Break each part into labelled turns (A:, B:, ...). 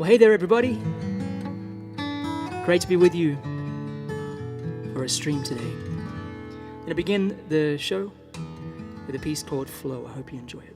A: Well, hey there, everybody. Great to be with you for a stream today. I'm going to begin the show with a piece called Flow. I hope you enjoy it.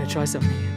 A: Try something here.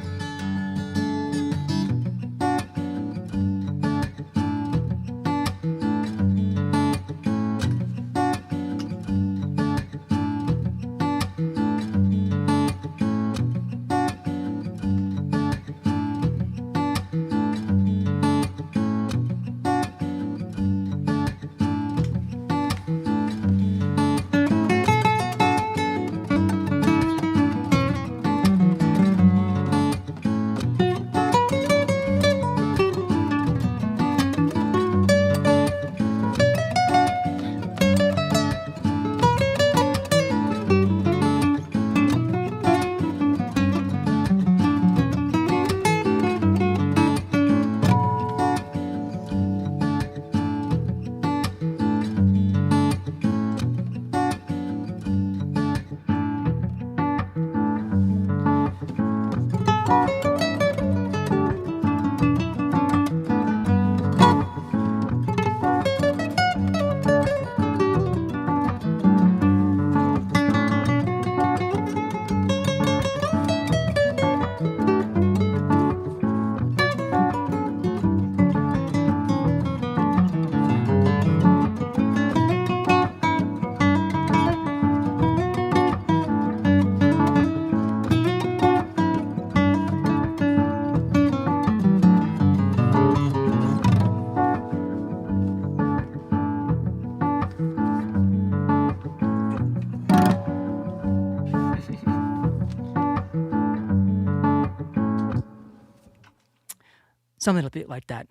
A: Something a bit like that.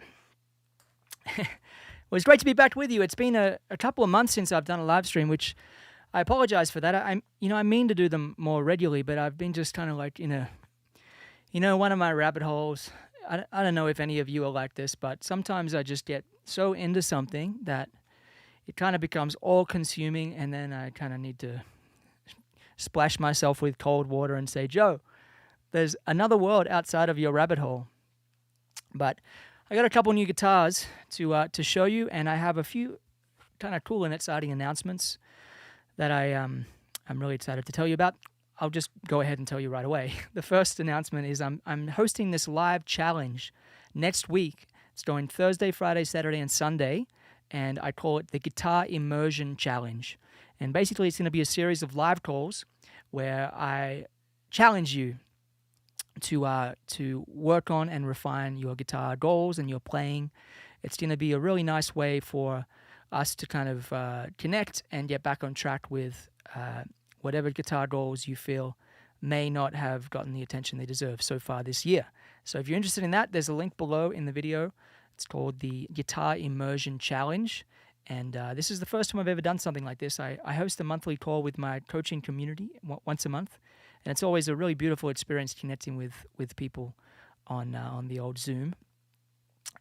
A: Well, it's great to be back with you. It's been a couple of months since I've done a live stream, which I apologize for that. I mean to do them more regularly, but I've been just kind of like in one of my rabbit holes. I don't know if any of you are like this, but sometimes I just get so into something that it kind of becomes all-consuming, and then I kind of need to splash myself with cold water and say, Joe, there's another world outside of your rabbit hole. But I got a couple new guitars to show you, and I have a few kind of cool and exciting announcements that I'm really excited to tell you about. I'll just go ahead and tell you right away. The first announcement is I'm hosting this live challenge next week. It's going Thursday, Friday, Saturday, and Sunday, and I call it the Guitar Immersion Challenge. And basically, it's going to be a series of live calls where I challenge you to work on and refine your guitar goals and your playing. It's going to be a really nice way for us to kind of connect and get back on track with whatever guitar goals you feel may not have gotten the attention they deserve so far this year. So if you're interested in that, there's a link below in the video. It's called the Guitar Immersion Challenge. And this is the first time I've ever done something like this. I host a monthly call with my coaching community once a month. And it's always a really beautiful experience connecting with people on the old Zoom.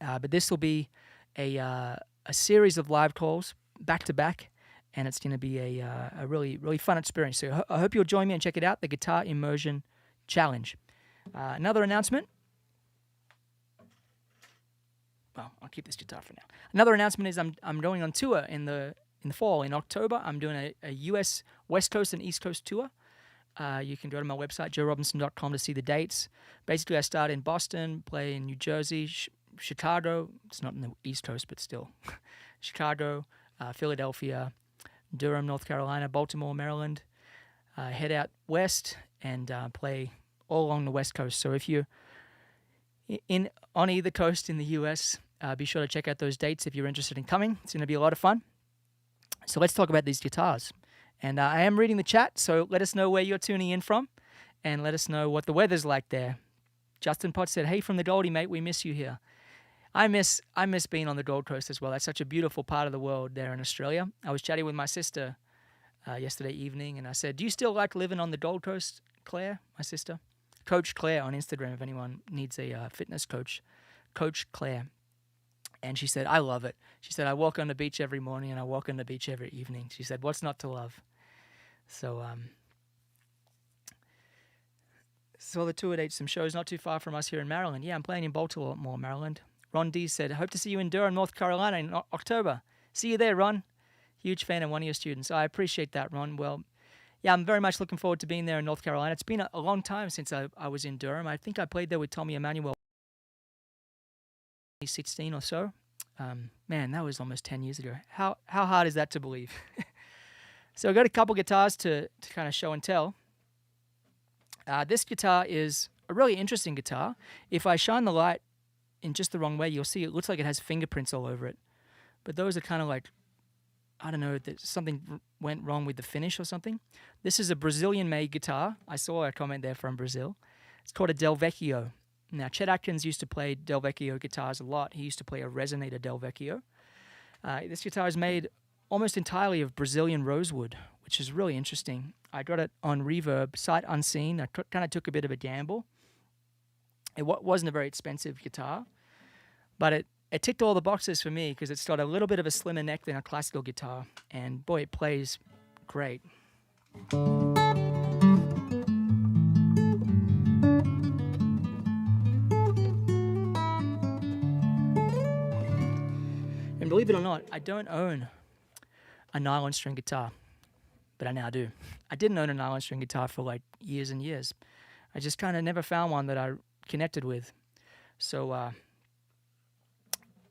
A: But this will be a series of live calls back to back, and it's going to be a really, really fun experience. So I hope you'll join me and check it out, the Guitar Immersion Challenge. Another announcement. Well, I'll keep this guitar for now. Another announcement is I'm going on tour in the fall. In October, I'm doing a U.S. West Coast and East Coast tour. You can go to my website, joerobinson.com, to see the dates. Basically, I start in Boston, play in New Jersey, Chicago. It's not in the East Coast, but still. Chicago, Philadelphia, Durham, North Carolina, Baltimore, Maryland. Head out west and play all along the West Coast. So if you're on either coast in the U.S., be sure to check out those dates if you're interested in coming. It's going to be a lot of fun. So let's talk about these guitars. And I am reading the chat, so let us know where you're tuning in from, and let us know what the weather's like there. Justin Potts said, "Hey, from the Goldie, mate, we miss you here." I miss being on the Gold Coast as well. That's such a beautiful part of the world there in Australia. I was chatting with my sister yesterday evening, and I said, "Do you still like living on the Gold Coast, Claire?" My sister, Coach Claire on Instagram. If anyone needs a fitness coach, Coach Claire. And she said, "I love it." She said, "I walk on the beach every morning and I walk on the beach every evening." She said, "What's not to love?" So, saw the tour dates, some shows not too far from us here in Maryland. Yeah, I'm playing in Baltimore, Maryland. Ron D said, "Hope to see you in Durham, North Carolina in October." See you there, Ron. Huge fan of one of your students. I appreciate that, Ron. Well, yeah, I'm very much looking forward to being there in North Carolina. It's been a long time since I was in Durham. I think I played there with Tommy Emmanuel 2016 or so. Man, that was almost 10 years ago. How hard is that to believe? So I got a couple guitars to kind of show and tell. This guitar is a really interesting guitar. If I shine the light in just the wrong way, you'll see it looks like it has fingerprints all over it. But those are kind of like, I don't know, something went wrong with the finish or something. This is a Brazilian-made guitar. I saw a comment there from Brazil. It's called a Del Vecchio. Now, Chet Atkins used to play Del Vecchio guitars a lot. He used to play a resonator Del Vecchio. This guitar is made almost entirely of Brazilian rosewood, which is really interesting. I got it on reverb, sight unseen. I kind of took a bit of a gamble. It wasn't a very expensive guitar, but it ticked all the boxes for me because it's got a little bit of a slimmer neck than a classical guitar, and boy, it plays great. And believe it or not, I don't own a nylon string guitar, but I now do. I didn't own a nylon string guitar for like years and years. I just kind of never found one that I connected with. So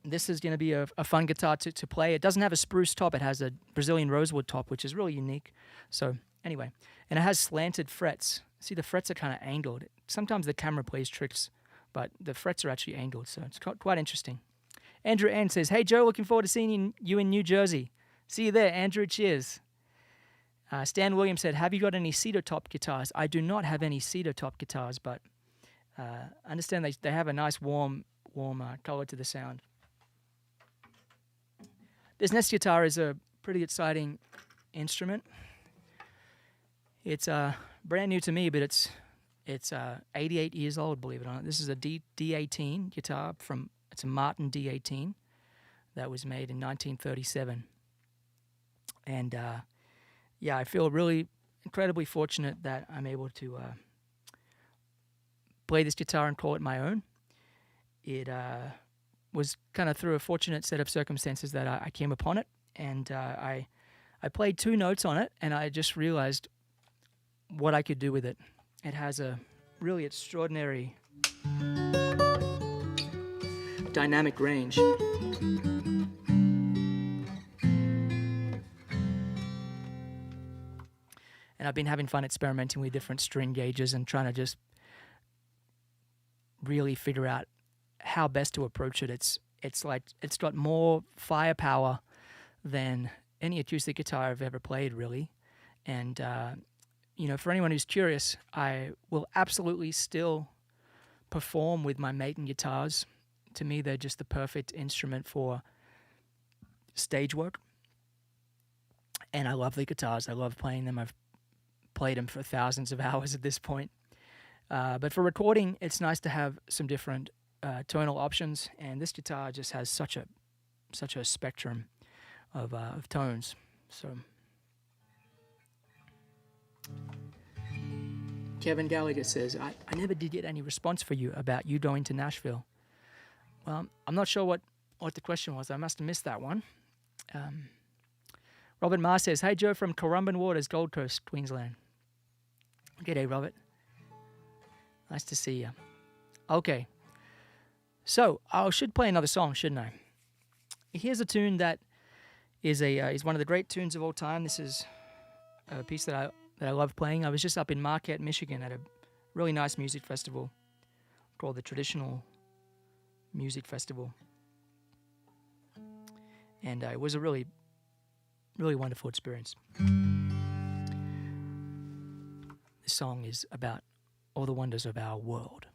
A: this is going to be a fun guitar to play. It doesn't have a spruce top. It has a Brazilian rosewood top, which is really unique. So anyway, and it has slanted frets. See, the frets are kind of angled. Sometimes the camera plays tricks, but the frets are actually angled, so it's quite interesting. Andrew N says, "Hey, Joe, looking forward to seeing you in New Jersey." See you there, Andrew. Cheers. Stan Williams said, "Have you got any cedar top guitars?" I do not have any cedar top guitars, but I understand they have a nice warm color to the sound. This next guitar is a pretty exciting instrument. It's brand new to me, but it's 88 years old, believe it or not. This is a D18 guitar it's a Martin D18 that was made in 1937. And yeah, I feel really incredibly fortunate that I'm able to play this guitar and call it my own. It was kind of through a fortunate set of circumstances that I came upon it, and I played 2 notes on it, and I just realized what I could do with it. It has a really extraordinary dynamic range. And I've been having fun experimenting with different string gauges and trying to just really figure out how best to approach it. It's like it's got more firepower than any acoustic guitar I've ever played, really. And for anyone who's curious, I will absolutely still perform with my Maiden guitars. To me, they're just the perfect instrument for stage work. And I love the guitars. I love playing them. I've played them for thousands of hours at this point. But for recording, it's nice to have some different tonal options. And this guitar just has such a spectrum of tones. So Kevin Gallagher says, I never did get any response for you about you going to Nashville. Well, I'm not sure what the question was. I must have missed that one. Robert Marr says, hey, Joe from Currumbin Waters, Gold Coast, Queensland. G'day, Robert. Nice to see you. Okay. So, I should play another song, shouldn't I? Here's a tune that is one of the great tunes of all time. This is a piece that I love playing. I was just up in Marquette, Michigan at a really nice music festival called the Traditional Music Festival. And it was a really, really wonderful experience. This song is about all the wonders of our world.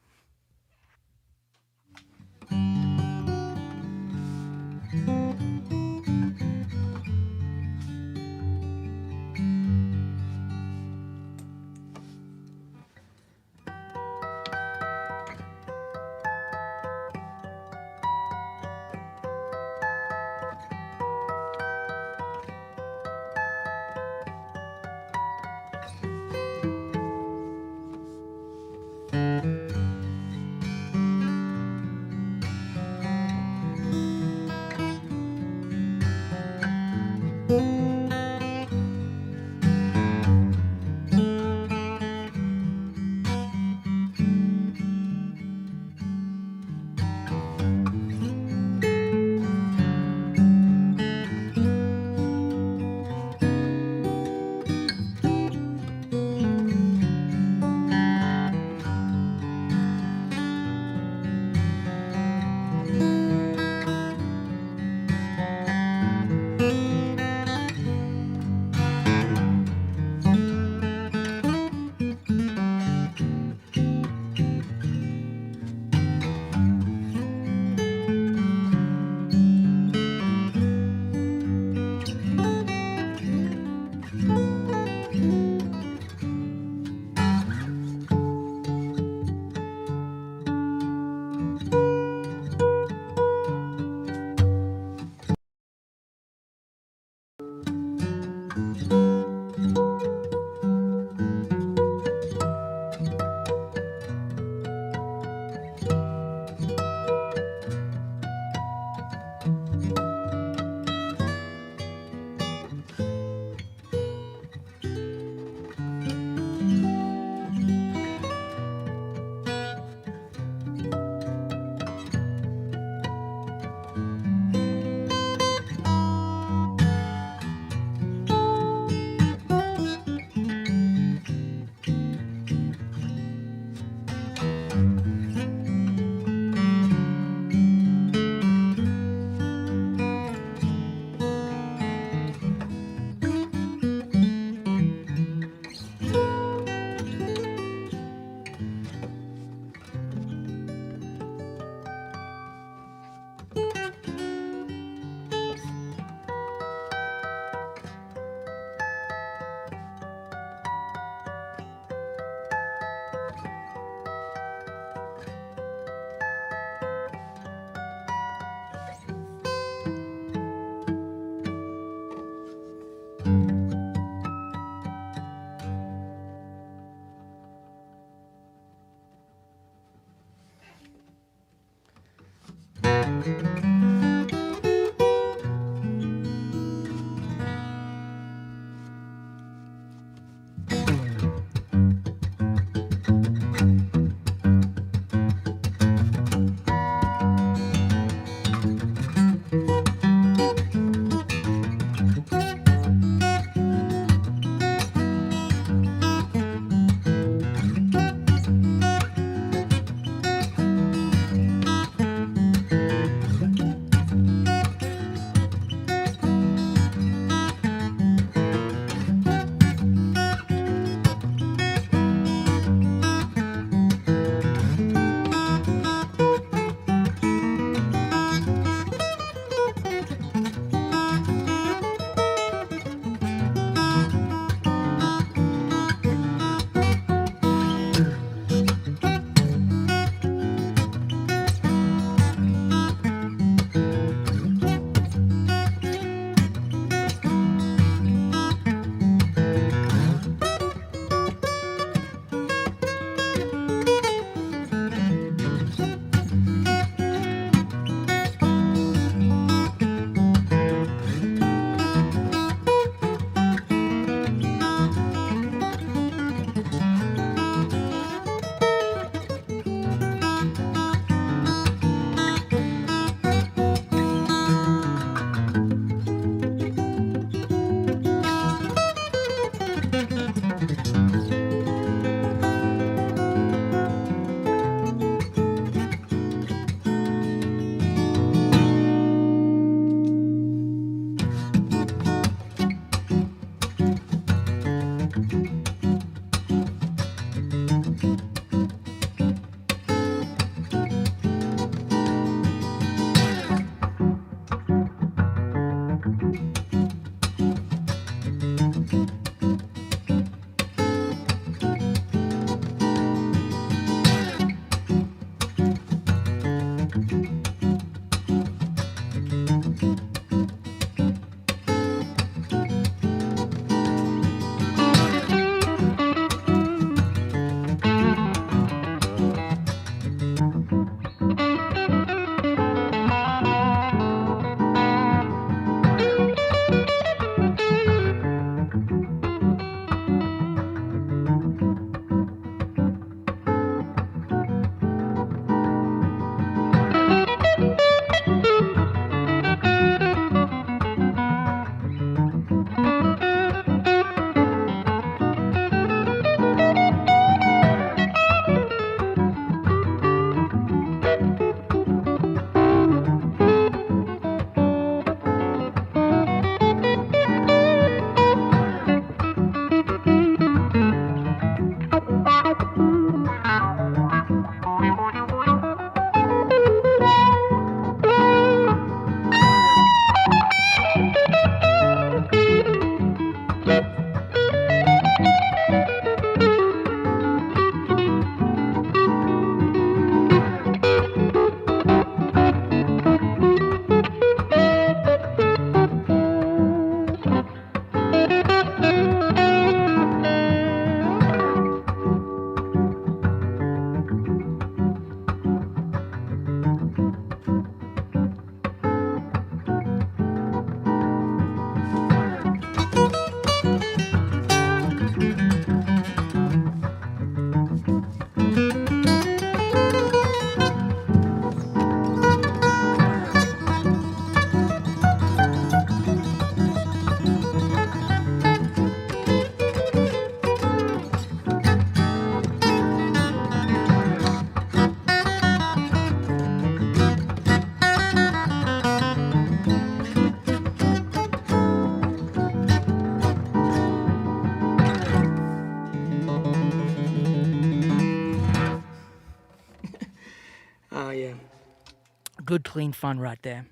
A: Good, clean fun right there.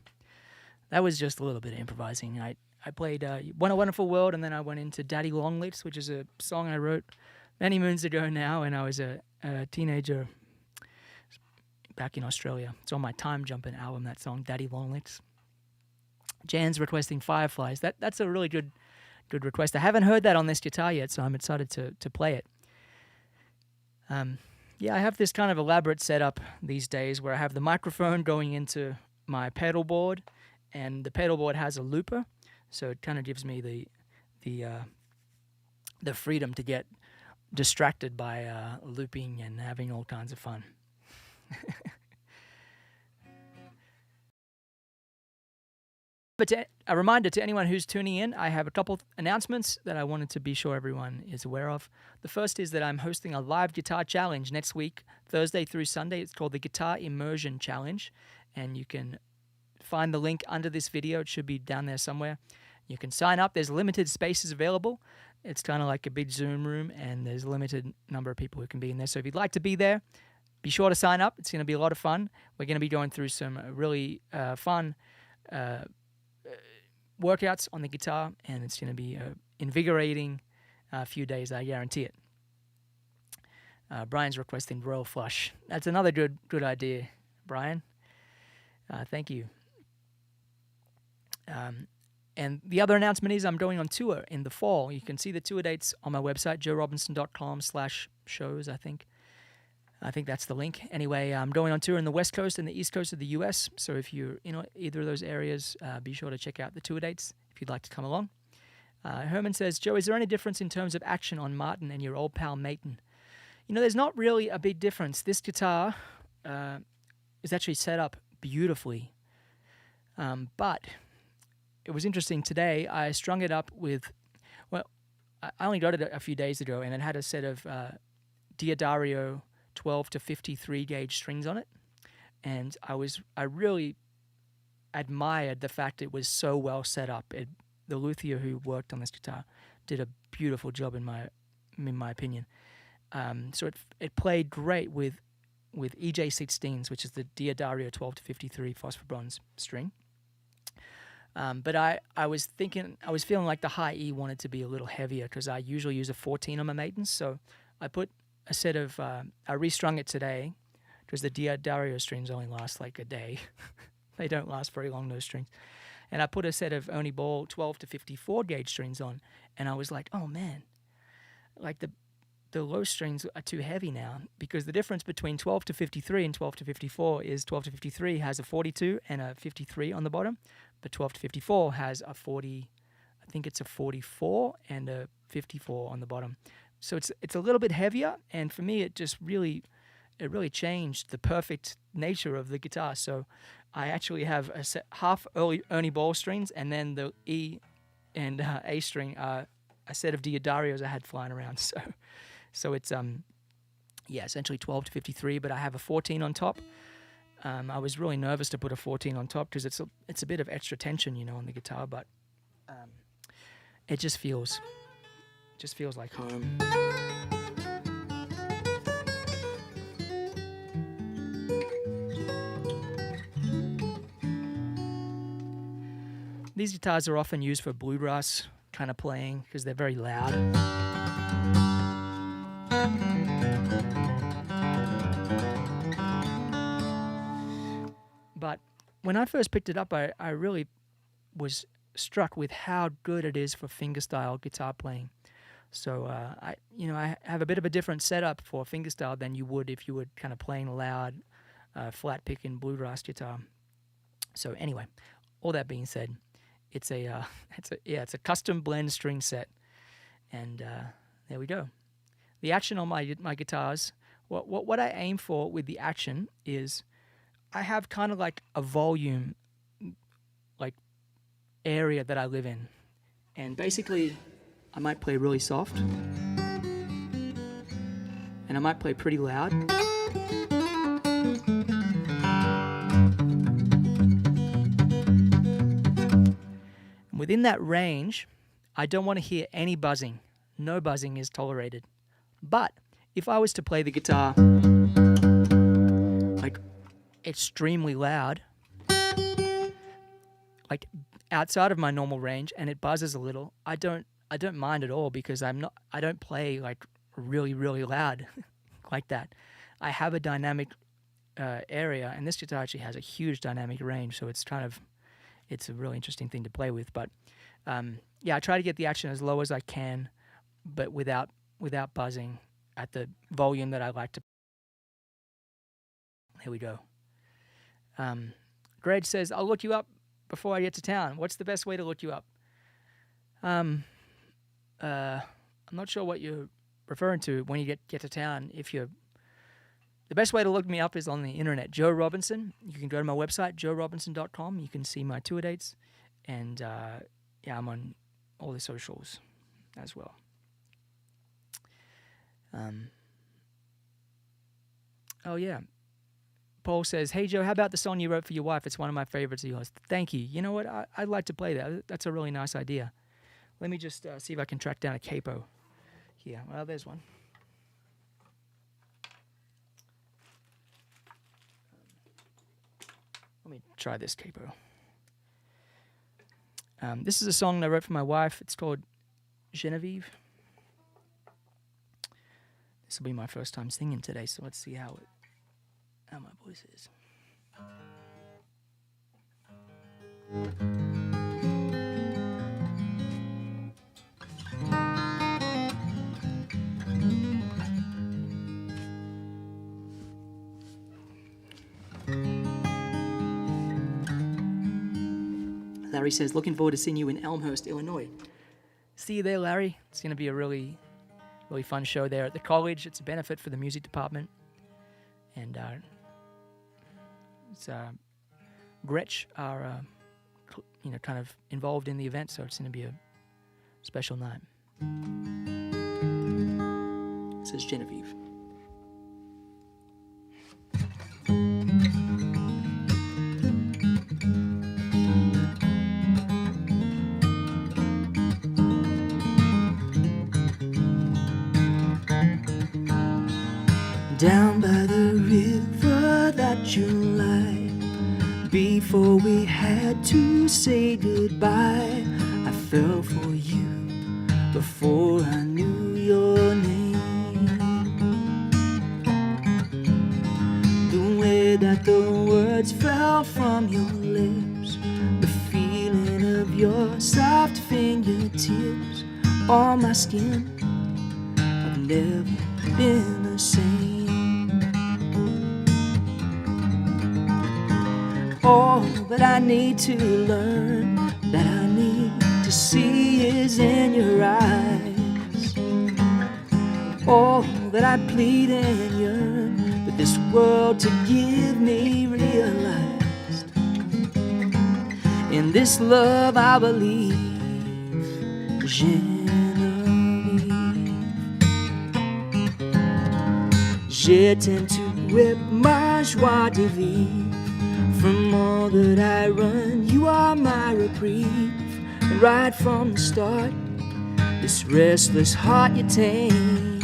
A: That was just a little bit of improvising. I played What a Wonderful World, and then I went into Daddy Longlets, which is a song I wrote many moons ago now, and I was a teenager back in Australia. It's on my Time Jumpin' album, that song, Daddy Longlets. Jan's requesting Fireflies. That's a really good request. I haven't heard that on this guitar yet, so I'm excited to play it. Yeah, I have this kind of elaborate setup these days where I have the microphone going into my pedal board, and the pedal board has a looper, so it kind of gives me the freedom to get distracted by looping and having all kinds of fun. But a reminder to anyone who's tuning in, I have a couple announcements that I wanted to be sure everyone is aware of. The first is that I'm hosting a live guitar challenge next week, Thursday through Sunday. It's called the Guitar Immersion Challenge, and you can find the link under this video. It should be down there somewhere. You can sign up. There's limited spaces available. It's kind of like a big Zoom room, and there's a limited number of people who can be in there. So if you'd like to be there, be sure to sign up. It's going to be a lot of fun. We're going to be going through some really fun workouts on the guitar, and it's going to be invigorating few days, I guarantee it. Brian's requesting Royal Flush. That's another good idea, Brian. Thank you. And the other announcement is I'm going on tour in the fall. You can see the tour dates on my website, joerobinson.com/shows, I think. I think that's the link. Anyway, I'm going on tour in the West Coast and the East Coast of the U.S., so if you're in either of those areas, be sure to check out the tour dates if you'd like to come along. Herman says, Joe, is there any difference in terms of action on Martin and your old pal Maton? There's not really a big difference. This guitar is actually set up beautifully, but it was interesting today. I strung it up with, I only got it a few days ago, and it had a set of Diodario 12 to 53 gauge strings on it, and I really admired the fact it was so well set up. The luthier who worked on this guitar did a beautiful job in my opinion. So it played great with EJ16s, which is the Diodario 12 to 53 phosphor bronze string. But I was feeling like the high E wanted to be a little heavier because I usually use a 14 on my Matons, so I put a set of, I restrung it today because the Diodario strings only last like a day. They don't last very long, those strings. And I put a set of Ernie Ball 12 to 54 gauge strings on, and I was like, oh man, like the low strings are too heavy now, because the difference between 12 to 53 and 12 to 54 is 12 to 53 has a 42 and a 53 on the bottom, but 12 to 54 has a 40, I think it's a 44 and a 54 on the bottom. So it's a little bit heavier, and for me it really changed the perfect nature of the guitar. So I actually have half Ernie Ball strings, and then the E and A string are a set of Diodarios I had flying around. So it's essentially 12 to 53, but I have a 14 on top. I was really nervous to put a 14 on top because it's a bit of extra tension, on the guitar, but it just feels like home. These guitars are often used for bluegrass kind of playing because they're very loud. But when I first picked it up, I really was struck with how good it is for fingerstyle guitar playing. So I have a bit of a different setup for fingerstyle than you would if you were kind of playing loud, flat picking bluegrass guitar. So anyway, all that being said, it's a custom blend string set, and there we go. The action on my guitars, what I aim for with the action is I have kind of like a volume like area that I live in, and basically I might play really soft and I might play pretty loud. Within that range, I don't want to hear any buzzing. No buzzing is tolerated. But if I was to play the guitar like extremely loud, like outside of my normal range, and it buzzes a little, I don't mind at all, because I don't play like really, really loud like that. I have a dynamic area, and this guitar actually has a huge dynamic range, so it's a really interesting thing to play with. But I try to get the action as low as I can, but without buzzing at the volume that I like to. Here we go. Greg says, I'll look you up before I get to town. What's the best way to look you up? I'm not sure what you're referring to when you get to town. The best way to look me up is on the internet, Joe Robinson. You can go to my website, joerobinson.com. You can see my tour dates. And I'm on all the socials as well. Oh, yeah. Paul says, hey, Joe, how about the song you wrote for your wife? It's one of my favorites of yours. Thank you. You know what? I'd like to play that. That's a really nice idea. Let me just see if I can track down a capo here. Well, there's one. Let me try this capo. This is a song I wrote for my wife. It's called Genevieve. This will be my first time singing today, so let's see how my voice is. Larry says, looking forward to seeing you in Elmhurst, Illinois. See you there, Larry. It's going to be a really, really fun show there at the college. It's a benefit for the music department. And Gretsch are, kind of involved in the event, so it's going to be a special night. This is Genevieve. Down by the river that July, before we had to say goodbye, I fell for you before I knew your name. The way that the words fell from your lips, the feeling of your soft fingertips on my skin, I've never been the same. All that I need to learn, that I need to see is in your eyes. All that I plead and yearn with this world to give me realized. In this love I believe, Genevieve. Je tend to whip my joie de vivre. From all that I run, you are my reprieve. And right from the start, this restless heart you tame.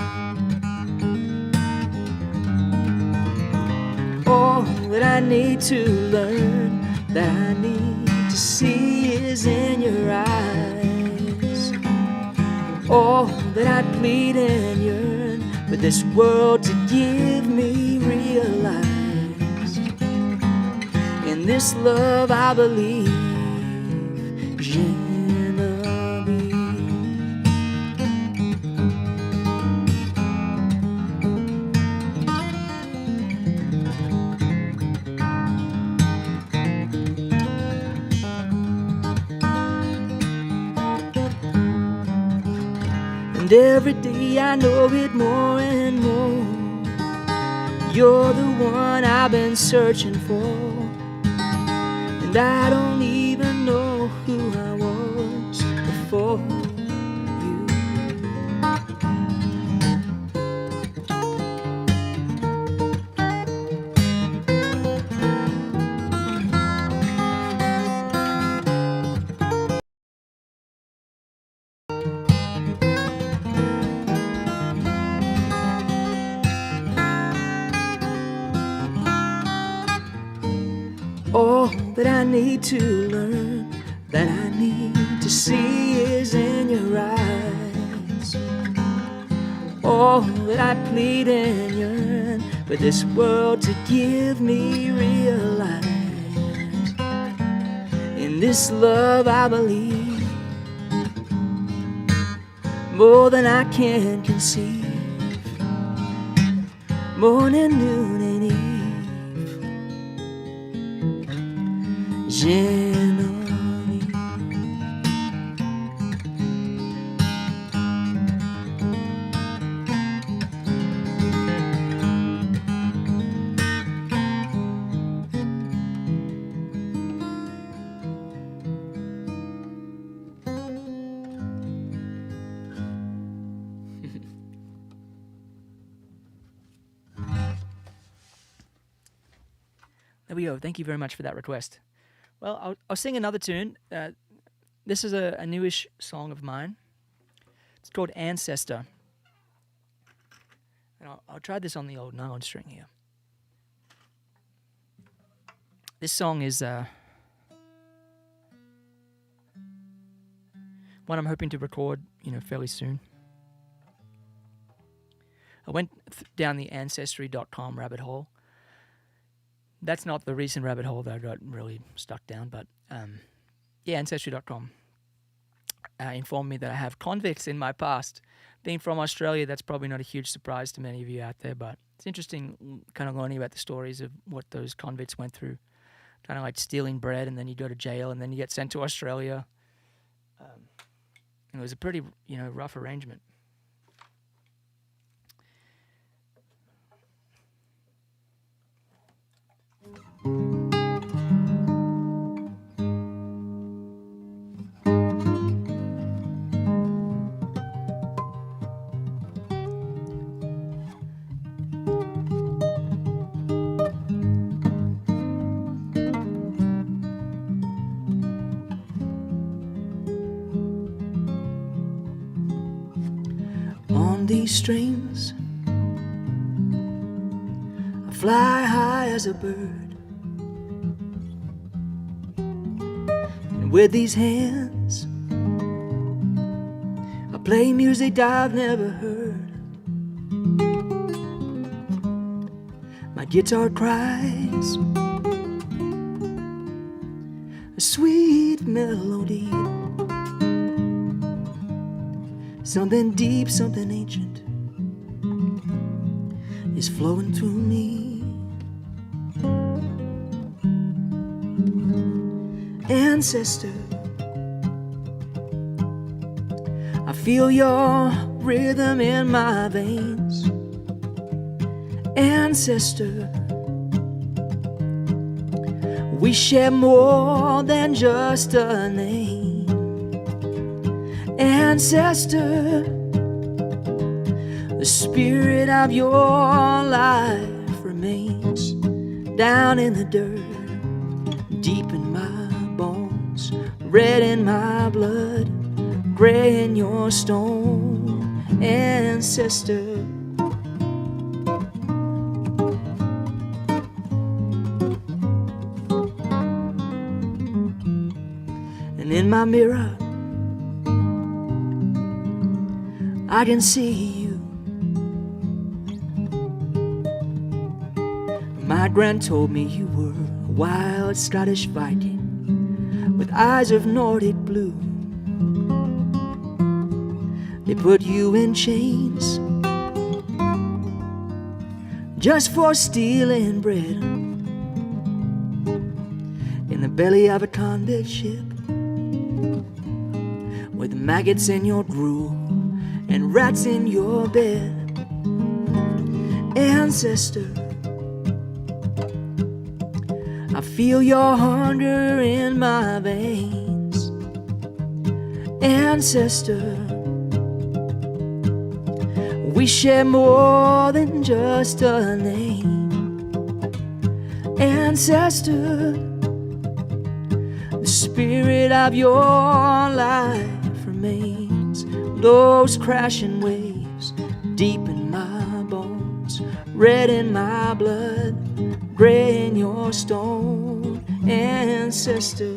A: All that I need to learn, that I need to see is in your eyes. All that I plead and yearn for this world to give me realize. In this love I believe, Genevieve. And every day I know it more and more. You're the one I've been searching for. And I don't even know who I was before you. All that I need to learn, that I need to see is in your eyes. All that I plead and yearn for this world to give me realize. In this love I believe, more than I can conceive. Morning, noon, and eve. Genevieve. There we go. Thank you very much for that request. Well, I'll sing another tune. This is a newish song of mine. It's called Ancestor. And I'll try this on the old nylon string here. This song is one I'm hoping to record, fairly soon. I went down the Ancestry.com rabbit hole. That's not the recent rabbit hole that I got really stuck down, but Ancestry.com informed me that I have convicts in my past. Being from Australia, that's probably not a huge surprise to many of you out there, but it's interesting kind of learning about the stories of what those convicts went through. Kind of like stealing bread, and then you go to jail, and then you get sent to Australia. And it was a pretty, rough arrangement. On these strings, I fly high as a bird, and with these hands, I play music I've never heard. My guitar cries a sweet melody, something deep, something ancient is flowing through me. Ancestor, I feel your rhythm in my veins. Ancestor, we share more than just a name. Ancestor, the spirit of your life remains down in the dirt, deep in my bones, red in my blood, gray in your stone. Ancestor, and in my mirror I can see you. My gran told me you were a wild Scottish Viking with eyes of Nordic blue. They put you in chains just for stealing bread in the belly of a convict ship, with maggots in your drool and rats in your bed. Ancestor, I feel your hunger in my veins. Ancestor, we share more than just a name. Ancestor, the spirit of your life remains. Those crashing waves deep in my bones, red in my blood, gray in your stone. Ancestor,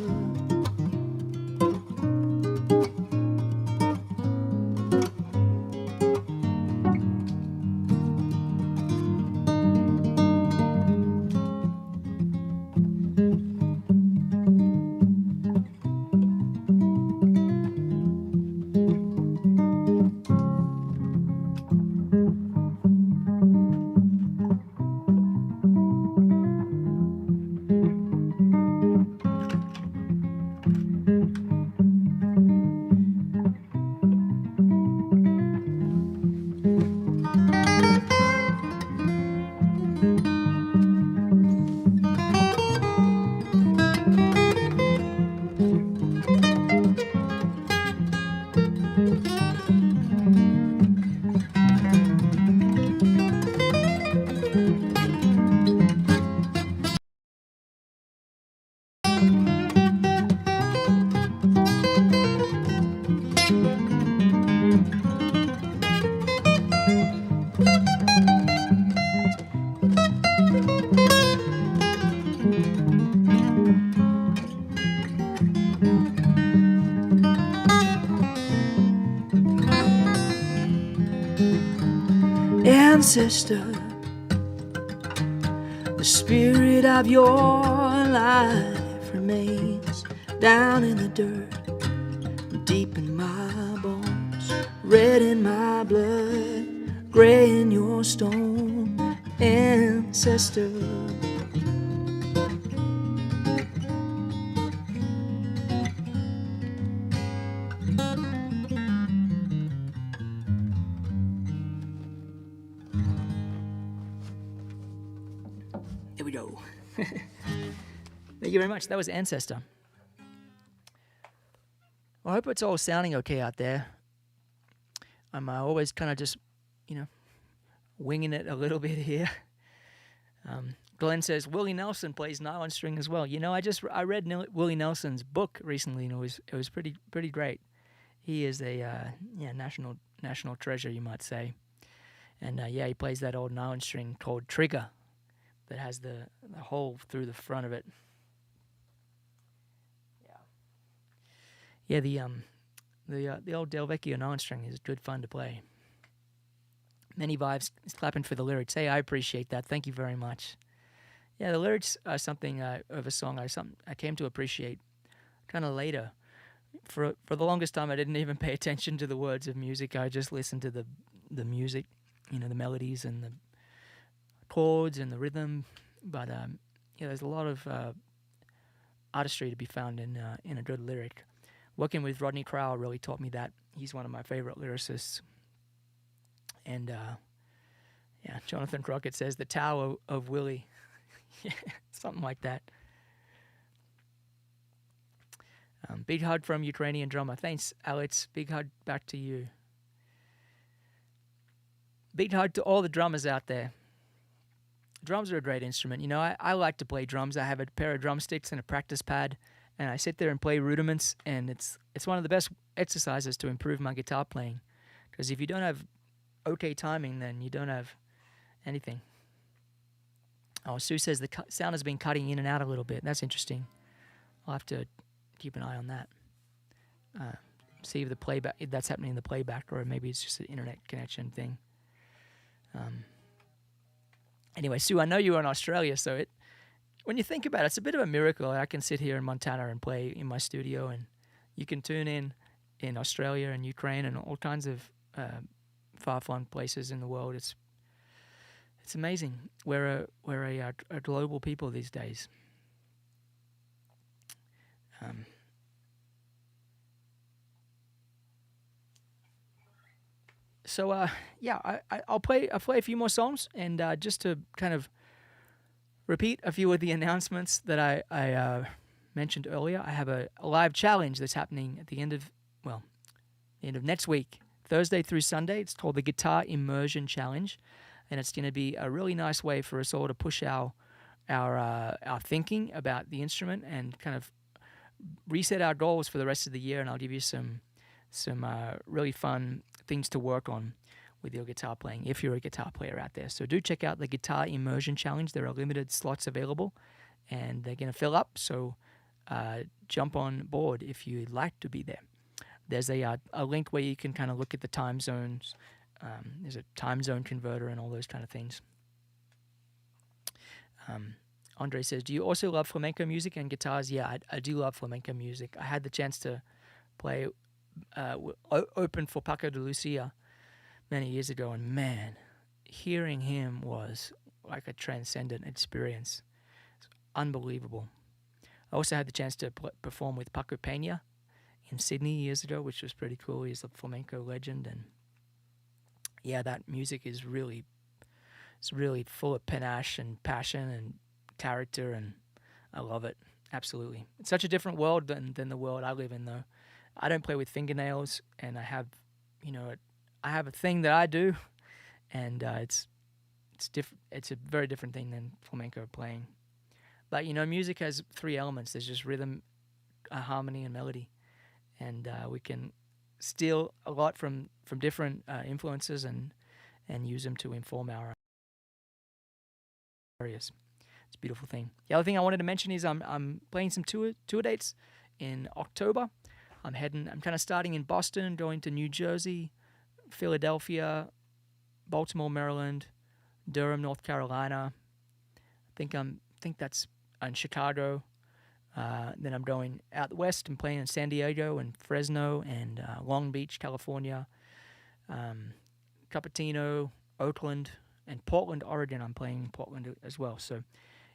A: Ancestor, the spirit of your life remains down in the dirt, deep in my bones, red in my blood, gray in your stone. Ancestor, there we go. Thank you very much. That was Ancestor. Well, I hope it's all sounding okay out there. I'm always kind of just, winging it a little bit here. Glenn says Willie Nelson plays nylon string as well. I read Willie Nelson's book recently, and it was pretty great. He is a national treasure, you might say. And he plays that old nylon string called Trigger that has the hole through the front of it. Yeah, the old Del Vecchio nylon string is good fun to play. Many vibes is clapping for the lyrics. Hey, I appreciate that. Thank you very much. Yeah, the lyrics are something of a song I came to appreciate kind of later. For the longest time, I didn't even pay attention to the words of music. I just listened to the music, the melodies and the chords and the rhythm. But there's a lot of artistry to be found in a good lyric. Working with Rodney Crowell really taught me that. He's one of my favorite lyricists. And Jonathan Crockett says the Tower of Willie. Something like that. Big hug from Ukrainian drummer. Thanks, Alex. Big hug back to you. Big hug to all the drummers out there. Drums are a great instrument. I like to play drums. I have a pair of drumsticks and a practice pad, and I sit there and play rudiments, and it's one of the best exercises to improve my guitar playing. Because if you don't have okay timing, then you don't have anything. Oh, Sue says the sound has been cutting in and out a little bit. That's interesting. I'll have to keep an eye on that. See if that's happening in the playback, or maybe it's just an internet connection thing. Anyway, Sue, I know you're in Australia, so when you think about it, it's a bit of a miracle. I can sit here in Montana and play in my studio, and you can tune in Australia and Ukraine and all kinds of far-flung places in the world. It's amazing. We're a global people these days. I'll play a few more songs, and just to kind of repeat a few of the announcements that I mentioned earlier. I have a live challenge that's happening at the end of next week, Thursday through Sunday. It's called the Guitar Immersion Challenge, and it's going to be a really nice way for us all to push our thinking about the instrument and kind of reset our goals for the rest of the year. And I'll give you some really fun things to work on with your guitar playing if you're a guitar player out there. So do check out the Guitar Immersion Challenge. There are limited slots available, and they're going to fill up. So jump on board if you'd like to be there. There's a link where you can kind of look at the time zones. There's a time zone converter and all those kind of things. Andre says, do you also love flamenco music and guitars? Yeah, I do love flamenco music. I had the chance to play open for Paco de Lucia many years ago, and man, hearing him was like a transcendent experience. It's unbelievable. I also had the chance to perform with Paco Peña in Sydney years ago, which was pretty cool. He's a flamenco legend, and yeah, that music is really full of panache and passion and character, and I love it. Absolutely. It's such a different world than the world I live in, though. I don't play with fingernails, and I have a thing that I do, and it's different. It's a very different thing than flamenco playing. But music has three elements. There's just rhythm, harmony, and melody, and we can steal a lot from different influences and use them to inform our areas. It's a beautiful thing. The other thing I wanted to mention is I'm playing some tour dates in October. I'm kind of starting in Boston, going to New Jersey, Philadelphia, Baltimore, Maryland, Durham, North Carolina. think that's in Chicago. Then I'm going out west and playing in San Diego and Fresno and Long Beach, California, Cupertino, Oakland, and Portland, Oregon. I'm playing in Portland as well. So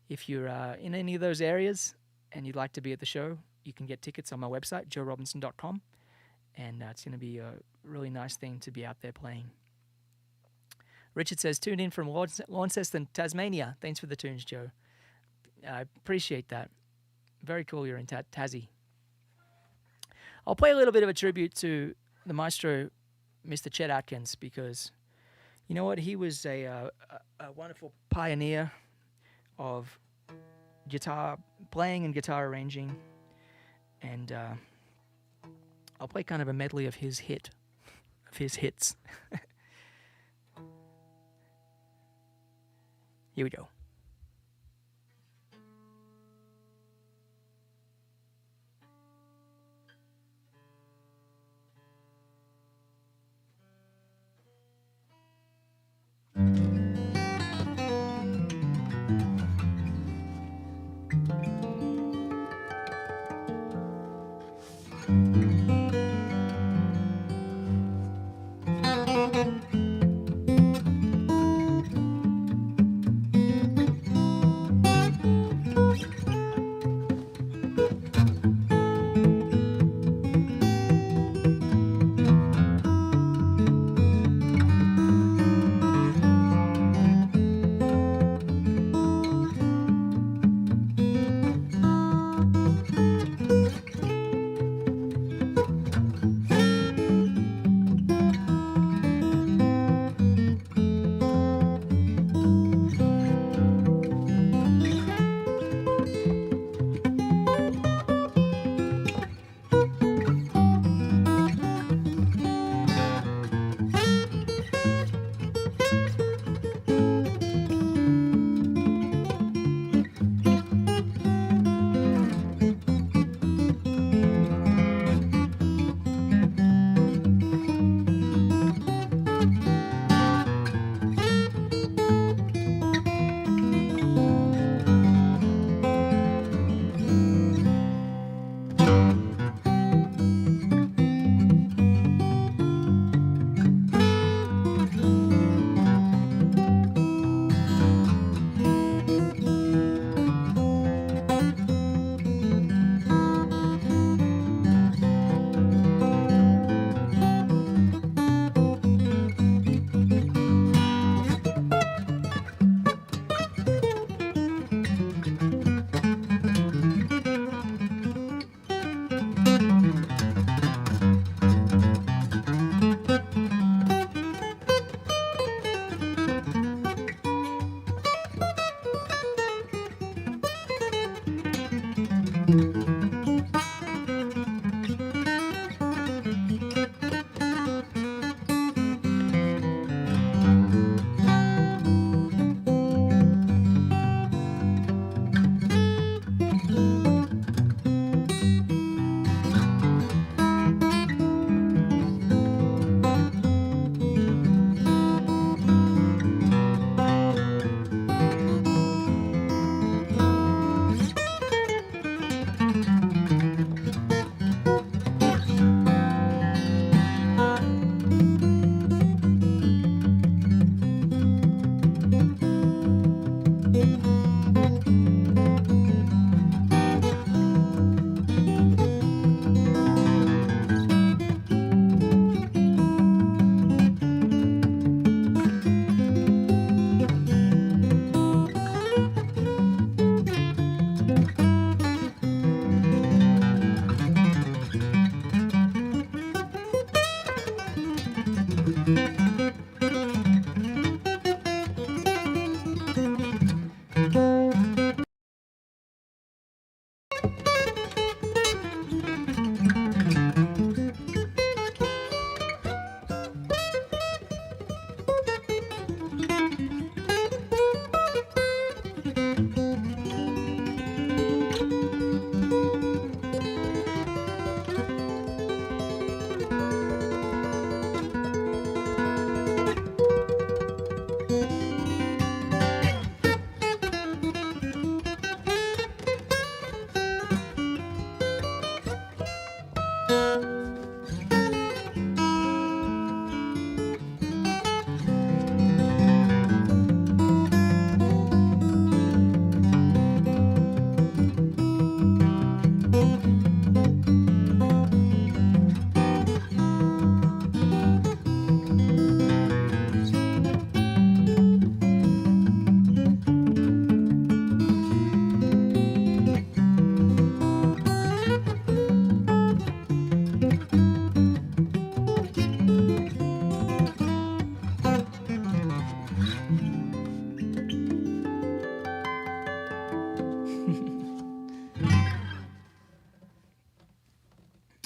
A: if you're in any of those areas and you'd like to be at the show, you can get tickets on my website, joerobinson.com. And it's going to be a really nice thing to be out there playing. Richard says, tuned in from Launceston, Tasmania. Thanks for the tunes, Joe. I appreciate that. Very cool you're in Tassie. I'll play a little bit of a tribute to the maestro, Mr. Chet Atkins, because you know what? He was a wonderful pioneer of guitar playing and guitar arranging. And I'll play kind of a medley of his hits. Here we go.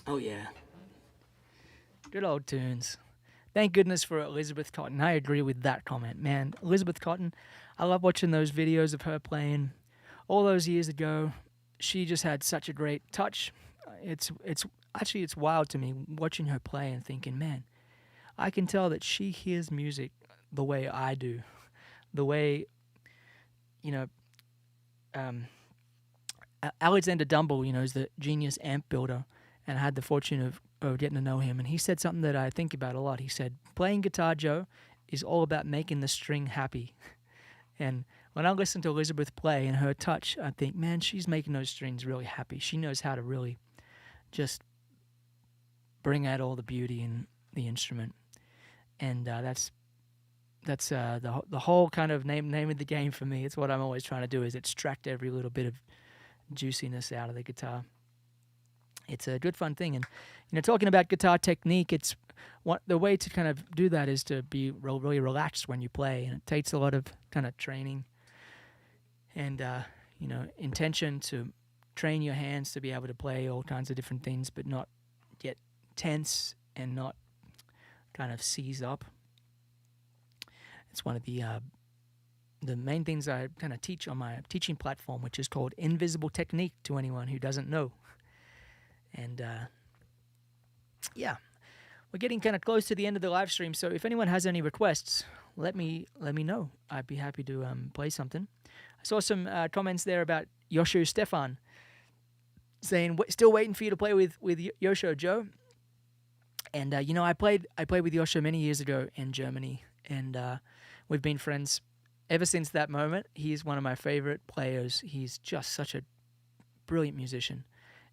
A: Oh yeah, good old tunes. Thank goodness for Elizabeth Cotton. I agree with that comment, man. Elizabeth Cotton, I love watching those videos of her playing all those years ago. She just had such a great touch. It's actually it's wild to me watching her play and thinking, man, I can tell that she hears music the way I do, the way you know. Um, Alexander Dumble, is the genius amp builder, and I had the fortune of getting to know him. And he said something that I think about a lot. He said, "Playing guitar, Joe, is all about making the string happy." And when I listen to Elizabeth play and her touch, I think, man, she's making those strings really happy. She knows how to really just bring out all the beauty in the instrument, and that's the whole kind of name of the game for me. It's what I'm always trying to do is extract every little bit of juiciness out of the guitar. It's a good fun thing, and talking about guitar technique, it's the way to kind of do that is to be really relaxed when you play, and it takes a lot of kind of training and intention to train your hands to be able to play all kinds of different things, but not get tense and not kind of seize up. It's one of the main things I kind of teach on my teaching platform, which is called Invisible Technique to anyone who doesn't know. And yeah, we're getting kind of close to the end of the live stream, so if anyone has any requests, let me know. I'd be happy to play something. I saw some comments there about Yosho Stefan saying, still waiting for you to play with Yosho, Joe. And I played with Yosho many years ago in Germany, and we've been friends ever since that moment. He's one of my favorite players. He's just such a brilliant musician.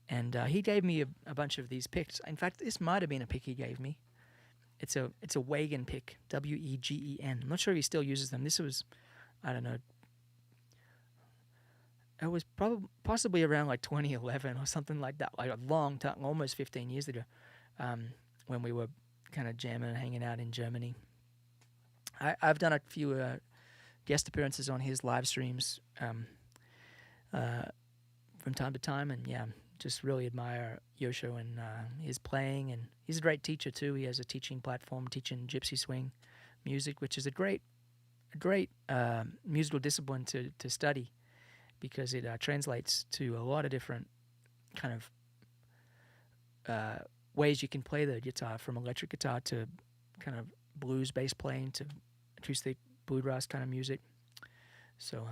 A: And he gave me a bunch of these picks. In fact, this might have been a pick he gave me. It's a Wegen pick, W-E-G-E-N. I'm not sure if he still uses them. This was, I don't know, it was possibly around like 2011 or something like that, like a long time, almost 15 years ago, when we were kind of jamming and hanging out in Germany. I've done a few guest appearances on his live streams from time to time, and yeah, just really admire Yosho and his playing, and he's a great teacher too. He has a teaching platform teaching gypsy swing music, which is a great musical discipline to study, because it translates to a lot of different kind of ways you can play the guitar, from electric guitar to kind of blues bass playing to acoustic bluegrass kind of music. So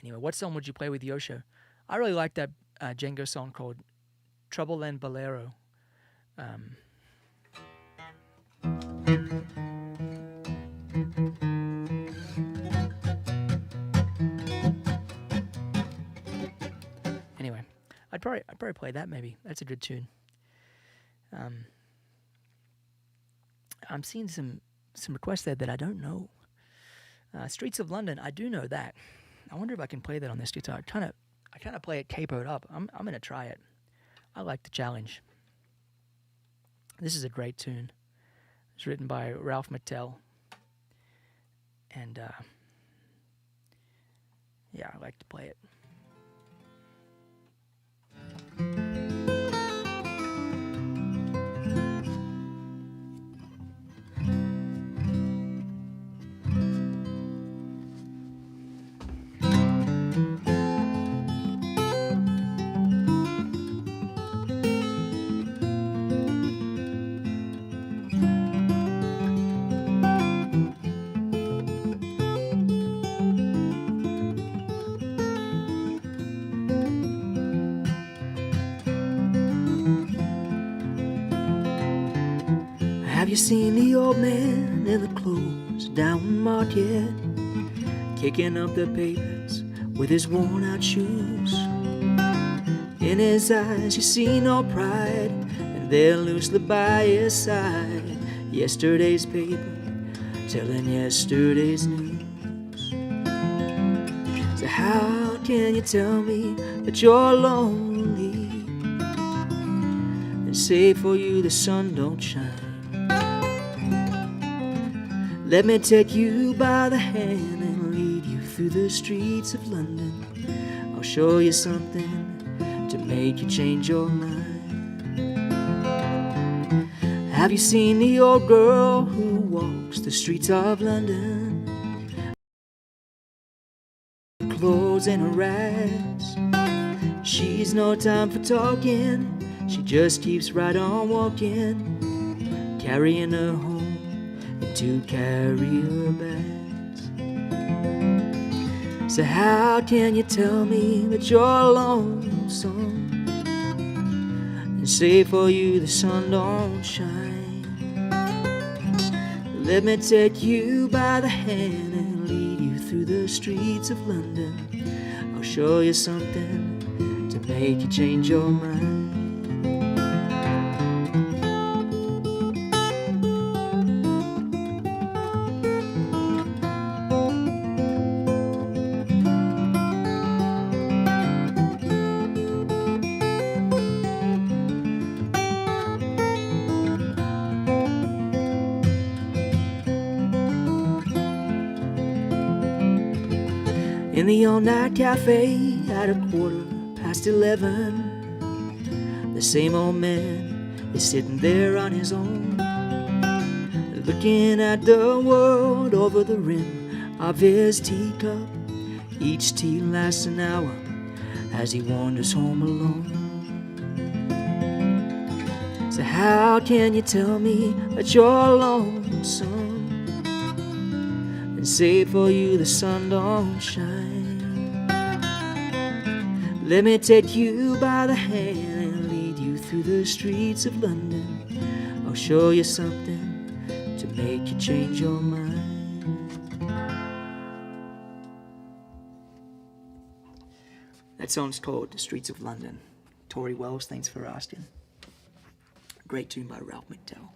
A: anyway, what song would you play with Yosho? I really like that Django song called Trouble and Bolero. Anyway, I'd probably play that maybe. That's a good tune. I'm seeing some requests there that I don't know. Streets of London, I do know that. I wonder if I can play that on this guitar. I kind of play it capoed up. I'm gonna try it. I like the challenge. This is a great tune. It's written by Ralph Mattel, and yeah, I like to play it. Have you seen the old man in the clothes down market, kicking up the pavements with his worn out shoes? In his eyes you see no pride, and there loosely by his side, yesterday's paper telling yesterday's news. So how can you tell me that you're lonely and say for you the sun don't shine? Let me take you by the hand and lead you through the streets of London. I'll show you something to make you change your mind. Have you seen the old girl who walks the streets of London? Clothes and her rags. She's no time for talking, she just keeps right on walking, carrying her home in 2 carrier bags. So how can you tell me that you're lonesome and say for you the sun don't shine? Let me take you by the hand and lead you through the streets of London. I'll show you something to make you change your mind. In the all-night cafe at 11:15, the same old man is sitting there on his own, looking at the world over the rim of his teacup. Each tea lasts an hour as he wanders home alone. So how can you tell me that you're lonesome and say for you the sun don't shine? Let me take you by the hand and lead you through the streets of London. I'll show you something to make you change your mind. That song's called The Streets of London. Tori Wells, thanks for asking. Great tune by Ralph McTell.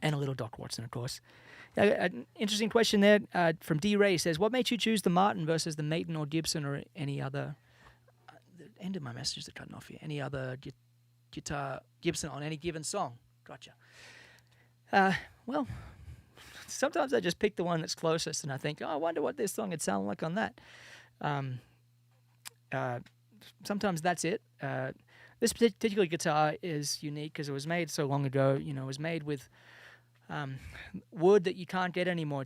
A: And a little Doc Watson, of course. An interesting question there from D. Ray says, what made you choose the Martin versus the Maton or Gibson or any other... the end of my messages are cutting off here. Any other guitar Gibson on any given song? Gotcha. Well, sometimes I just pick the one that's closest and I think, oh, I wonder what this song would sound like on that. Sometimes that's it. This particular guitar is unique because it was made so long ago. You know, it was made with wood that you can't get anymore.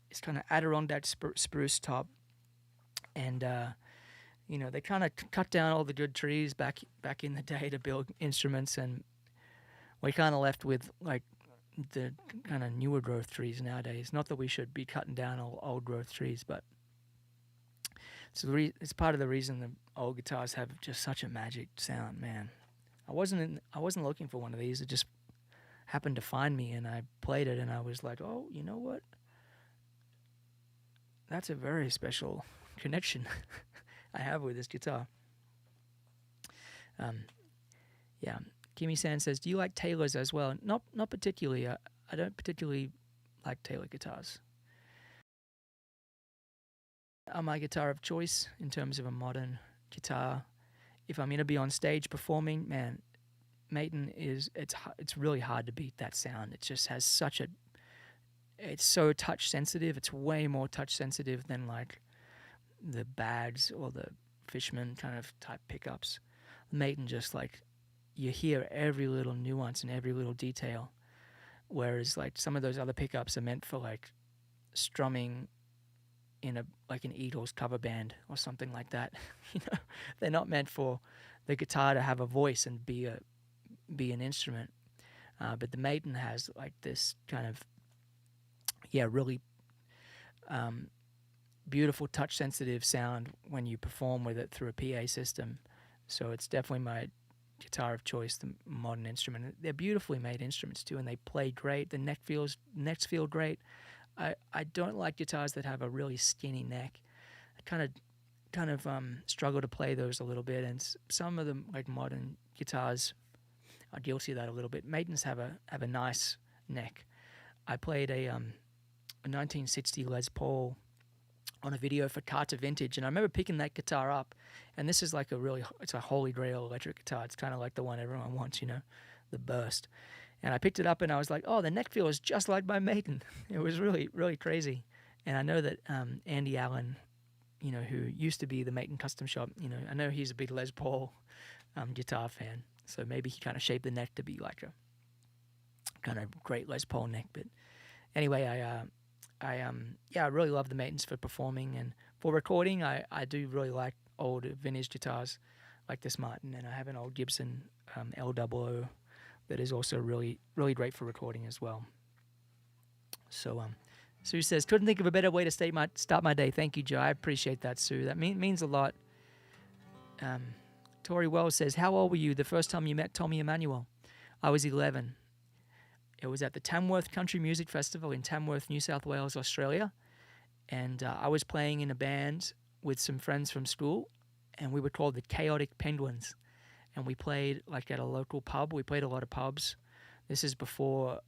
A: It's kind of Adirondack spruce top, and you know, they kind of cut down all the good trees back in the day to build instruments, and we're kind of left with like the kind of newer growth trees nowadays. Not that we should be cutting down all old growth trees, but it's part of the reason the old guitars have just such a magic sound, man. I wasn't looking for one of these. It just happened to find me, and I played it, and I was like, oh, you know what? that's a very special connection I have with this guitar. Um, yeah. Kimmy San says, "Do you like Taylors as well?" Not particularly. I don't particularly like Taylor guitars. Are my guitar of choice in terms of a modern guitar. If I'm gonna be on stage performing, man, Maiden it's really hard to beat that sound. It just has such a it's so touch sensitive. It's way more touch sensitive than like the Bags or the Fishman kind of type pickups. Maiden just like you hear every little nuance and every little detail, whereas like some of those other pickups are meant for like strumming in a like an Eagles cover band or something like that. You know, they're not meant for the guitar to have a voice and be an instrument. But the Maiden has like this kind of really beautiful touch sensitive sound when you perform with it through a PA system. So it's definitely my guitar of choice, the modern instrument. They're beautifully made instruments too, and they play great. The necks feel great. I don't like guitars that have a really skinny neck. I kind of struggle to play those a little bit, and some of them like modern guitars are guilty of that a little bit. Maidens have a nice neck. I played a 1960 Les Paul on a video for Carter Vintage, and I remember picking that guitar up, and this is like it's a holy grail electric guitar. It's kind of like the one everyone wants, you know, the Burst. And I picked it up and I was like, oh, the neck feel is just like my Maiden. It was really, really crazy. And I know that Andy Allen, you know, who used to be the Maiden Custom Shop, you know, I know he's a big Les Paul guitar fan. So maybe he kind of shaped the neck to be like a kind of great Les Paul neck. But anyway, I really love the Maidens for performing. And for recording, I do really like old vintage guitars like this Martin. And I have an old Gibson L00 that is also really, really great for recording as well. So Sue says, couldn't think of a better way to start my day. Thank you, Joe. I appreciate that, Sue. That means a lot. Tori Wells says, how old were you the first time you met Tommy Emmanuel? I was 11. It was at the Tamworth Country Music Festival in Tamworth, New South Wales, Australia. And I was playing in a band with some friends from school, and we were called the Chaotic Penguins. And we played like at a local pub. We played a lot of pubs. This is before,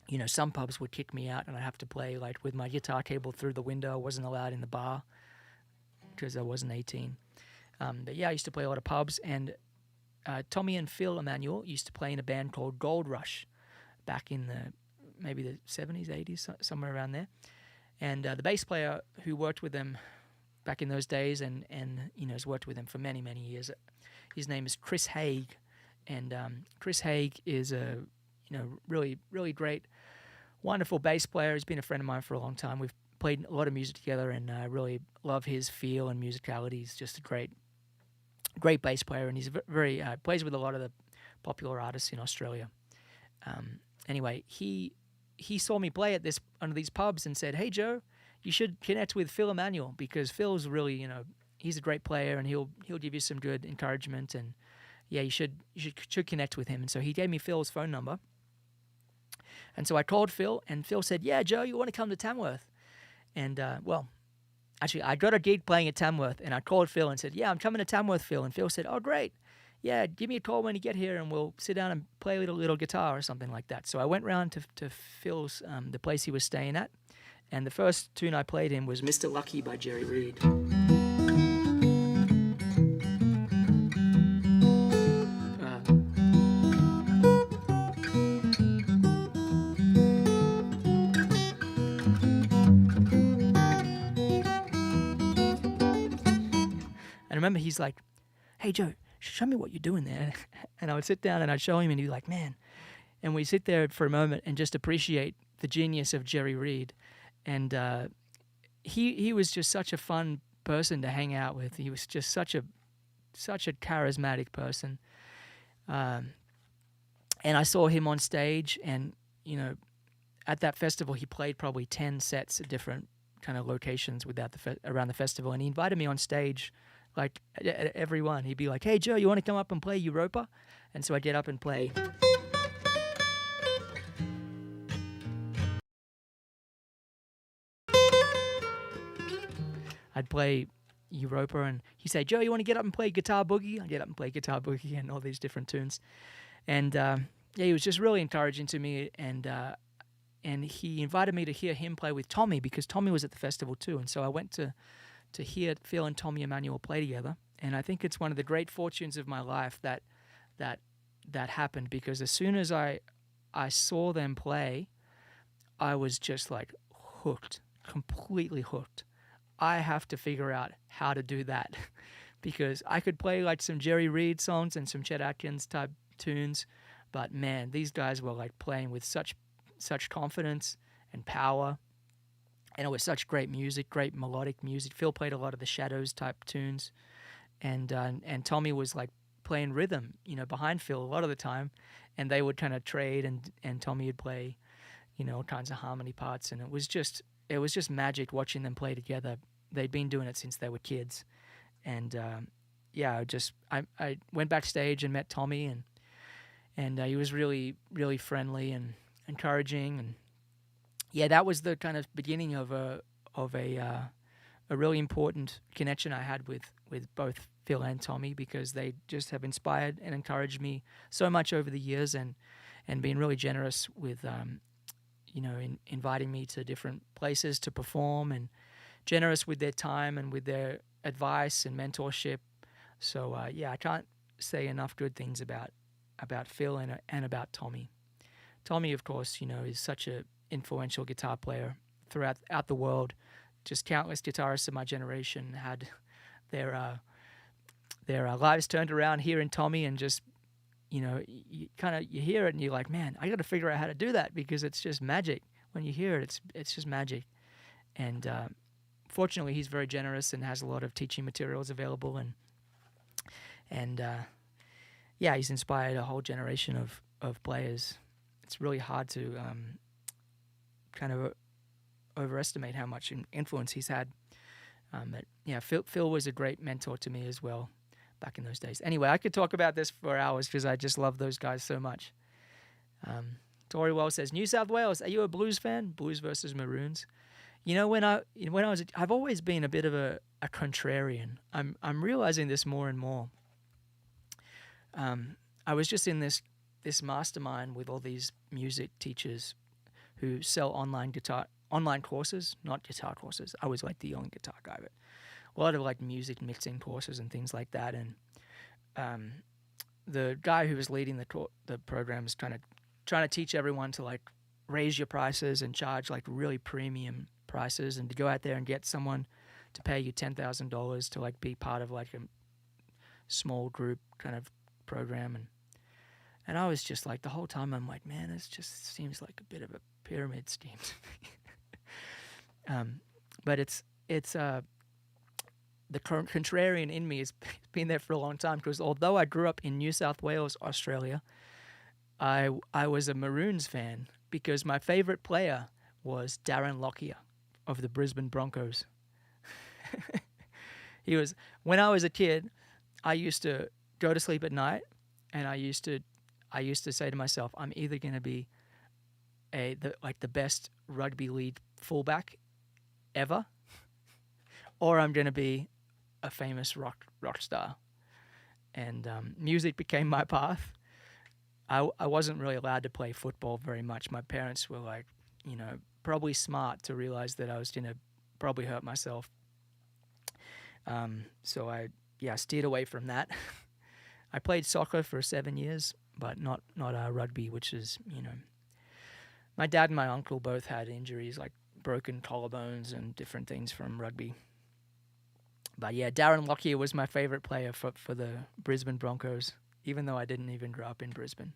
A: you know, some pubs would kick me out and I'd have to play like with my guitar cable through the window. I wasn't allowed in the bar because I wasn't 18. But yeah, I used to play a lot of pubs. And Tommy and Phil Emmanuel used to play in a band called Gold Rush back in maybe the 70s, 80s, somewhere around there. And the bass player who worked with them back in those days and you know has worked with him for many, many years. His name is Chris Haig, and Chris Haig is a really, really great, wonderful bass player. He's been a friend of mine for a long time. We've played a lot of music together, and I really love his feel and musicality. He's just a great bass player, and he's very plays with a lot of the popular artists in Australia. Anyway, he saw me play at one of these pubs and said, "Hey Joe, you should connect with Phil Emmanuel because Phil's really, you know, he's a great player and he'll give you some good encouragement, and yeah, you should connect with him." And so he gave me Phil's phone number. And so I called Phil, and Phil said, "Yeah, Joe, you want to come to Tamworth?" And well, actually, I got a gig playing at Tamworth, and I called Phil and said, "Yeah, I'm coming to Tamworth, Phil." And Phil said, "Oh, great. Yeah, give me a call when you get here, and we'll sit down and play a little guitar or something like that." So I went round to Phil's the place he was staying at. And the first tune I played him was Mr. Lucky by Jerry Reed. And I remember he's like, "Hey, Joe, show me what you're doing there." And I would sit down and I'd show him, and he'd be like, "Man." And we sit there for a moment and just appreciate the genius of Jerry Reed. And he was just such a fun person to hang out with. He was just such a charismatic person. And I saw him on stage, and you know, at that festival, he played probably 10 sets at different kind of locations around the festival. And he invited me on stage, like at every one. He'd be like, "Hey Joe, you want to come up and play Europa?" And so I'd get up and play. I'd play Europa, and he'd say, "Joe, you want to get up and play Guitar Boogie?" I'd get up and play Guitar Boogie and all these different tunes. And yeah, he was just really encouraging to me, and he invited me to hear him play with Tommy because Tommy was at the festival too. And so I went to hear Phil and Tommy Emmanuel play together. And I think it's one of the great fortunes of my life that happened, because as soon as I saw them play, I was just like hooked, completely hooked. I have to figure out how to do that because I could play like some Jerry Reed songs and some Chet Atkins type tunes, but man, these guys were like playing with such confidence and power, and it was such great music, great melodic music. Phil played a lot of the Shadows type tunes, and Tommy was like playing rhythm, behind Phil a lot of the time, and they would kind of trade, and Tommy would play, all kinds of harmony parts, and it was just magic watching them play together. They'd been doing it since they were kids, and yeah, I went backstage and met Tommy, and he was really, really friendly and encouraging, and yeah, that was the kind of beginning of a really important connection I had with both Phil and Tommy, because they just have inspired and encouraged me so much over the years, and been really generous with in inviting me to different places to perform, and generous with their time and with their advice and mentorship. So yeah, I can't say enough good things about Phil and about Tommy. Tommy, of course, is such an influential guitar player throughout the world. Just countless guitarists of my generation had their lives turned around here in Tommy, and just you hear it and you're like, man, I got to figure out how to do that, because it's just magic. When you hear it, it's just magic. And fortunately, he's very generous and has a lot of teaching materials available, and yeah, he's inspired a whole generation of players. It's really hard to kind of overestimate how much influence he's had. But yeah, Phil was a great mentor to me as well back in those days. Anyway, I could talk about this for hours because I just love those guys so much. Tori Wells says, New South Wales, are you a blues fan? Blues versus Maroons. When I was, I've always been a bit of a contrarian. I'm realizing this more and more. I was just in this mastermind with all these music teachers who sell online courses, not guitar courses. I was like the only guitar guy, but a lot of like music mixing courses and things like that. And the guy who was leading the program was trying to teach everyone to like raise your prices and charge like really premium prices, and to go out there and get someone to pay you $10,000 to like be part of like a small group kind of program. And I was just like, the whole time I'm like, man, this just seems like a bit of a pyramid scheme to me. But it's the contrarian in me has been there for a long time, because although I grew up in New South Wales, Australia, I was a Maroons fan because my favorite player was Darren Lockyer of the Brisbane Broncos. When I was a kid, I used to go to sleep at night, and I used to say to myself, I'm either going to be the best rugby league fullback ever, or I'm going to be a famous rock star. And music became my path. I wasn't really allowed to play football very much. My parents were like, probably smart to realize that I was going to probably hurt myself. So I steered away from that. I played soccer for 7 years, but not rugby, which is, my dad and my uncle both had injuries like broken collarbones and different things from rugby. But yeah, Darren Lockyer was my favorite player for the Brisbane Broncos, even though I didn't even grow up in Brisbane.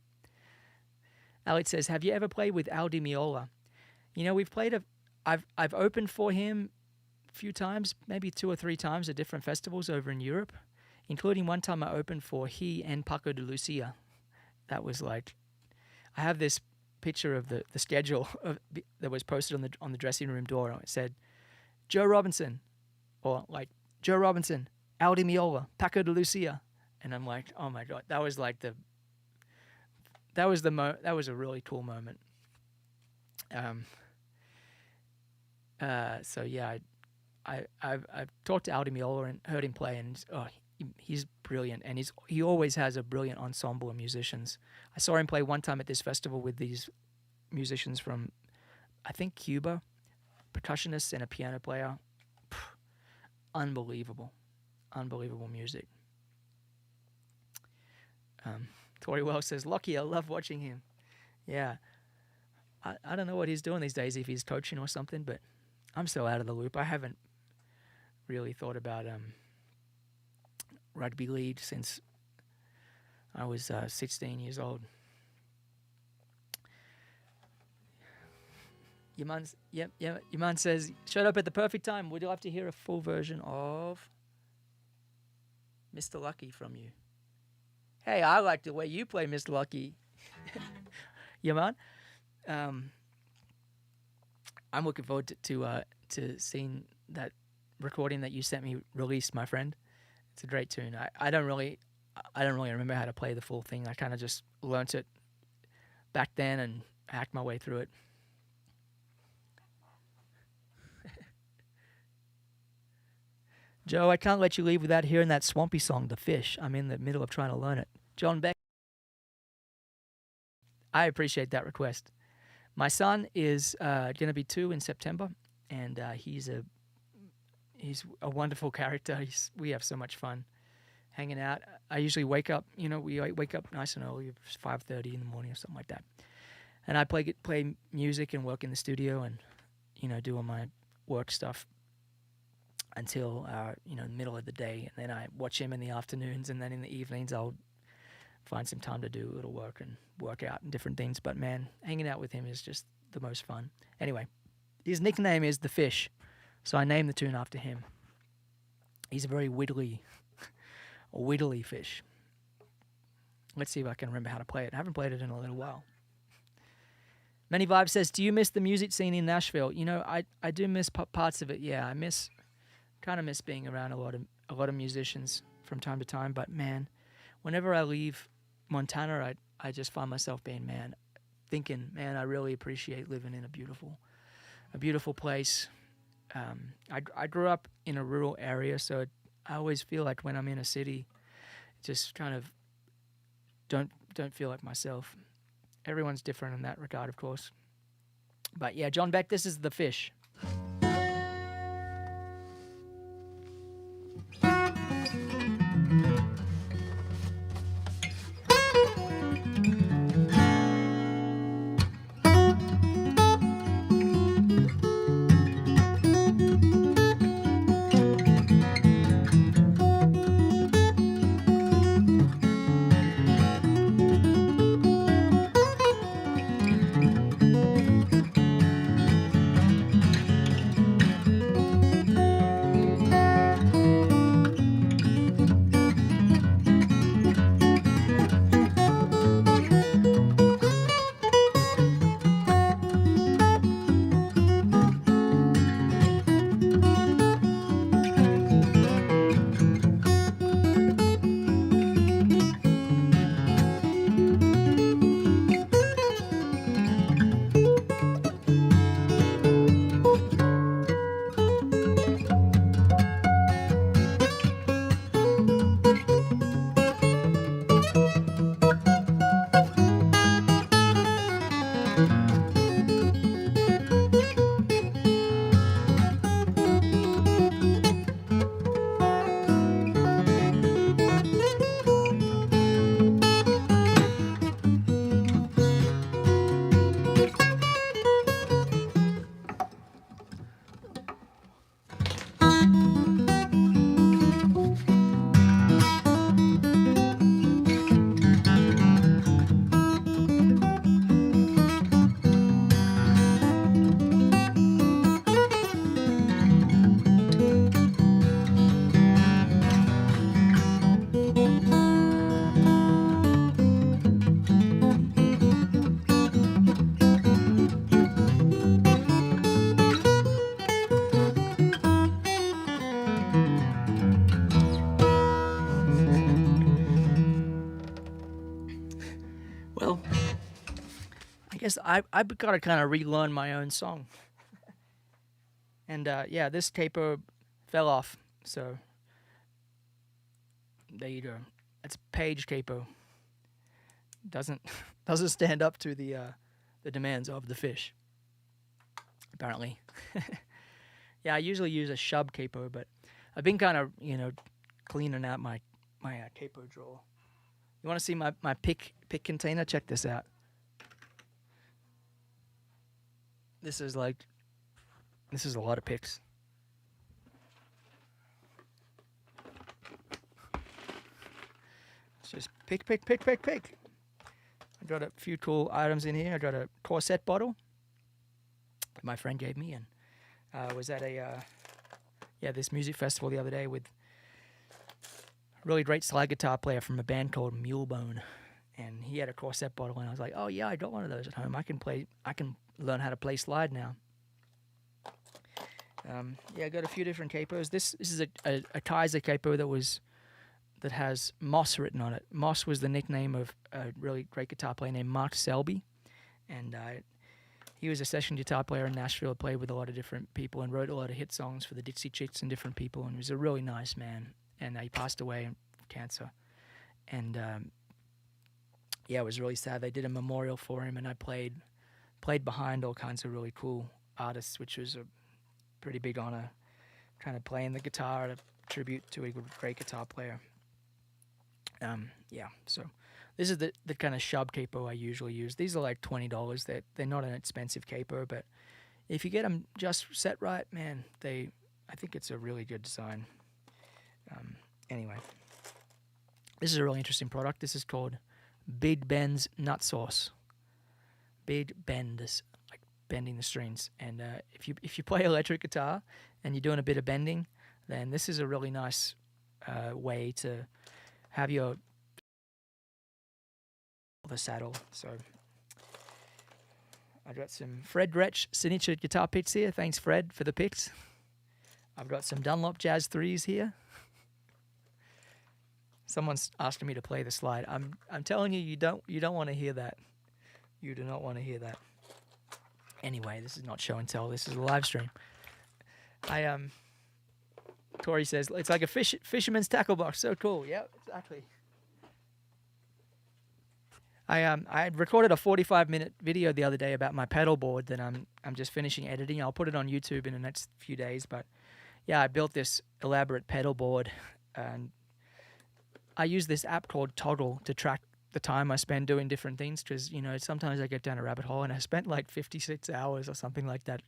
A: Alex says, have you ever played with Al Di Meola? We've played I've opened for him a few times, maybe 2 or 3 times at different festivals over in Europe, including one time I opened for he and Paco de Lucia. That was like, I have this picture of the schedule that was posted on the dressing room door. It said, Joe Robinson, or like, Joe Robinson, Al Di Meola, Paco de Lucia. And I'm like, oh my God, that was a really cool moment. So yeah, I've talked to Aldi Miola and heard him play, and he's brilliant, and he always has a brilliant ensemble of musicians. I saw him play one time at this festival with these musicians from, I think, Cuba, percussionists and a piano player. Unbelievable, unbelievable music. Tori Wells says, Lockie, I love watching him. Yeah, I don't know what he's doing these days, if he's coaching or something, but I'm so out of the loop. I haven't really thought about rugby league since I was 16 years old. Yaman says, showed up at the perfect time. Would you like to hear a full version of Mr. Lucky from you? Hey, I like the way you play Mr. Lucky. Yaman. I'm looking forward to seeing that recording that you sent me released, my friend. It's a great tune. I don't really remember how to play the full thing. I kind of just learnt it back then and hacked my way through it. Joe, I can't let you leave without hearing that swampy song, The Fish. I'm in the middle of trying to learn it. John Beck. I appreciate that request. My son is going to be 2 in September, and he's a wonderful character. We have so much fun hanging out. I usually wake up, we wake up nice and early, 5:30 in the morning or something like that. And I play music and work in the studio and, do all my work stuff until, the middle of the day. And then I watch him in the afternoons, and then in the evenings I'll find some time to do a little work and work out and different things. But, man, hanging out with him is just the most fun. Anyway, his nickname is The Fish, so I named the tune after him. He's a very wiggly fish. Let's see if I can remember how to play it. I haven't played it in a little while. Many Vibe says, do you miss the music scene in Nashville? I do miss parts of it, yeah. I kind of miss being around a lot of musicians from time to time. But, man, whenever I leave Montana, I just find myself thinking, I really appreciate living in a beautiful place. I grew up in a rural area, so I always feel like when I'm in a city, just kind of don't feel like myself. Everyone's different in that regard, of course. But yeah, John Beck, this is The Fish. Well, I guess I've got to kind of relearn my own song. And yeah, this capo fell off. So there you go. That's page capo. Doesn't stand up to the demands of the fish. Apparently. Yeah, I usually use a shub capo, but I've been kind of cleaning out my capo drawer. You want to see my pick container? Check this out. This is a lot of picks. It's just pick. I got a few cool items in here. I got a corset bottle that my friend gave me, and was at this music festival the other day with a really great slide guitar player from a band called Mulebone, and he had a corset bottle, and I was like, oh yeah, I got one of those at home. I can learn how to play slide now. I got a few different capos. This is a Kaiser capo that has Moss written on it. Moss was the nickname of a really great guitar player named Mark Selby, and he was a session guitar player in Nashville, played with a lot of different people and wrote a lot of hit songs for the Dixie Chicks and different people, and he was a really nice man. And he passed away of cancer. And it was really sad. They did a memorial for him, and I played behind all kinds of really cool artists, which was a pretty big honor, kind of playing the guitar, a tribute to a great guitar player. So this is the kind of shub capo I usually use. These are like $20. They're not an expensive capo, but if you get them just set right, man, I think it's a really good design. Anyway, this is a really interesting product. This is called Big Bend's Nut Sauce. Big Bend is like bending the strings, and if you play electric guitar and you're doing a bit of bending, then this is a really nice way to have the saddle. So I got some Fred Gretsch signature guitar picks here. Thanks, Fred, for the picks. I've got some Dunlop Jazz 3s here. Someone's asking me to play the slide. I'm telling you, you don't want to hear that. You do not want to hear that. Anyway, this is not show and tell. This is a live stream. Tori says it's like a fisherman's tackle box. So cool. Yeah, exactly. I recorded a 45-minute video the other day about my pedal board that I'm just finishing editing. I'll put it on YouTube in the next few days. But yeah, I built this elaborate pedal board, and I use this app called Toggle to track the time I spend doing different things, because sometimes I get down a rabbit hole, and I spent like 56 hours or something like that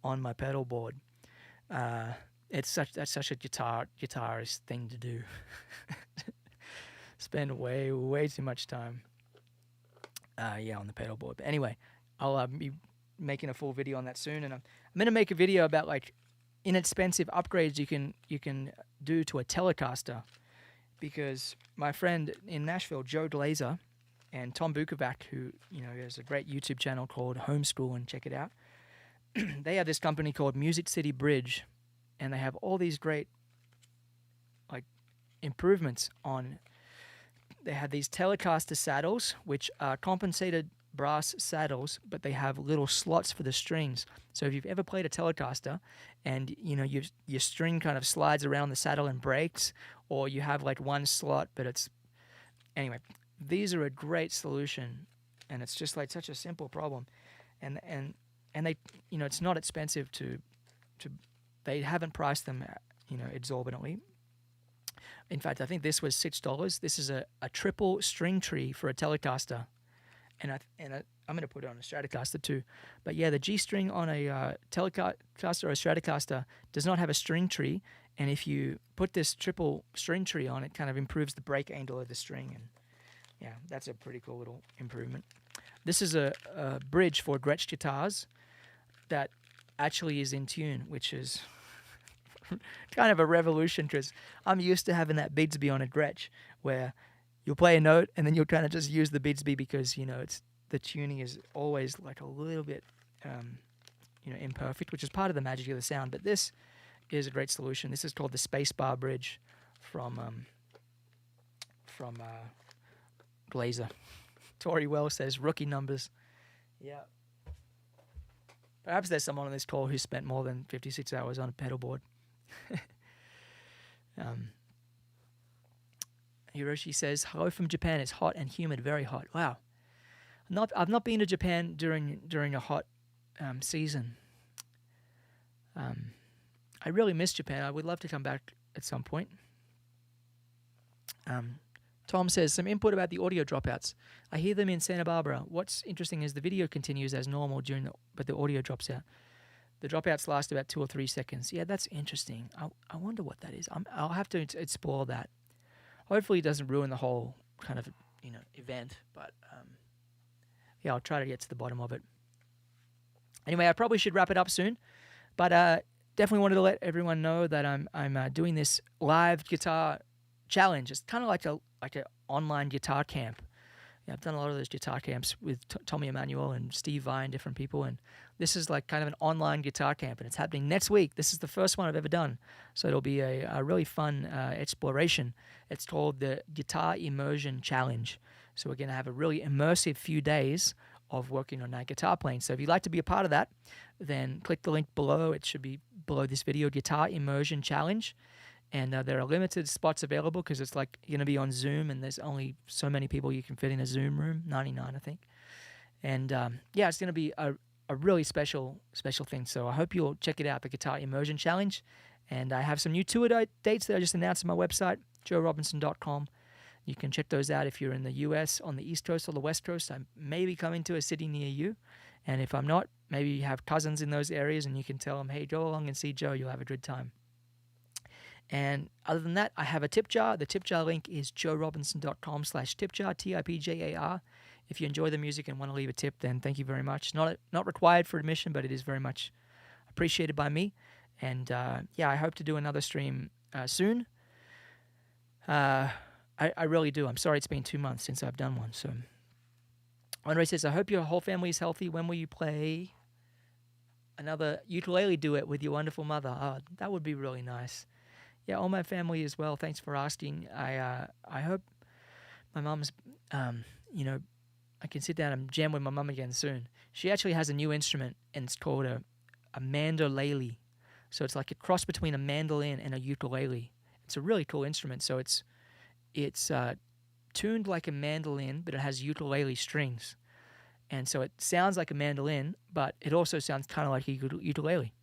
A: on my pedal board. That's such a guitarist thing to do. Spend way too much time on the pedal board. But anyway, I'll be making a full video on that soon, and I'm going to make a video about like inexpensive upgrades you can do to a Telecaster, because my friend in Nashville, Joe Glazer, and Tom Bukovac, who has a great YouTube channel called Homeschool, and check it out. They have this company called Music City Bridge, and they have all these great like improvements on. They have these Telecaster saddles, which are compensated brass saddles, but they have little slots for the strings. So if you've ever played a Telecaster and your string kind of slides around the saddle and breaks, or you have like one slot but these are a great solution, and it's just like such a simple problem, and they it's not expensive to they haven't priced them exorbitantly. In fact, I think this was $6. This is a triple string tree for a Telecaster. And I'm going to put it on a Stratocaster too. But yeah, the G string on a Telecaster or a Stratocaster does not have a string tree. And if you put this triple string tree on, it kind of improves the break angle of the string. And yeah, that's a pretty cool little improvement. This is a bridge for Gretsch guitars that actually is in tune, which is kind of a revolution, because I'm used to having that Bigsby on a Gretsch where you'll play a note and then you'll kind of just use the Bigsby because it's the tuning is always like a little bit imperfect, which is part of the magic of the sound. But this is a great solution. This is called the Spacebar Bridge from Glazer. Tori Wells says rookie numbers. Yeah. Perhaps there's someone on this call who spent more than 56 hours on a pedal board. Um, Hiroshi says, hello from Japan. It's hot and humid, very hot. Wow. I've not been to Japan during a hot season. I really miss Japan. I would love to come back at some point. Tom says, some input about the audio dropouts. I hear them in Santa Barbara. What's interesting is the video continues as normal but the audio drops out. The dropouts last about 2 or 3 seconds. Yeah, that's interesting. I wonder what that is. I'll have to explore that. Hopefully it doesn't ruin the whole kind of event, but yeah, I'll try to get to the bottom of it. Anyway, I probably should wrap it up soon, but definitely wanted to let everyone know that I'm doing this live guitar challenge. It's kind of like an online guitar camp. Yeah, I've done a lot of those guitar camps with Tommy Emmanuel and Steve Vai and different people, and this is like kind of an online guitar camp, and it's happening next week. This is the first one I've ever done, so it'll be a really fun exploration. It's called the Guitar Immersion Challenge. So we're going to have a really immersive few days of working on that guitar playing. So if you'd like to be a part of that, then click the link below. It should be below this video, Guitar Immersion Challenge. And there are limited spots available because it's like going to be on Zoom, and there's only so many people you can fit in a Zoom room, 99, I think. And yeah, it's going to be a really special thing. So I hope you'll check it out, the Guitar Immersion Challenge. And I have some new tour dates that I just announced on my website, joerobinson.com. You can check those out if you're in the US on the East Coast or the West Coast. I may be coming to a city near you. And if I'm not, maybe you have cousins in those areas and you can tell them, hey, go along and see Joe. You'll have a good time. And other than that, I have a tip jar. The tip jar link is joerobinson.com/tipjar, TIPJAR. If you enjoy the music and want to leave a tip, then thank you very much. Not required for admission, but it is very much appreciated by me. And yeah, I hope to do another stream soon. I really do. I'm sorry it's been 2 months since I've done one. So Andre says, I hope your whole family is healthy. When will you play another ukulele duet with your wonderful mother? Oh, that would be really nice. Yeah, all my family as well. Thanks for asking. I hope my mom's, I can sit down and jam with my mom again soon. She actually has a new instrument, and it's called a mandolele. So it's like a cross between a mandolin and a ukulele. It's a really cool instrument. So it's tuned like a mandolin, but it has ukulele strings. And so it sounds like a mandolin, but it also sounds kind of like a ukulele.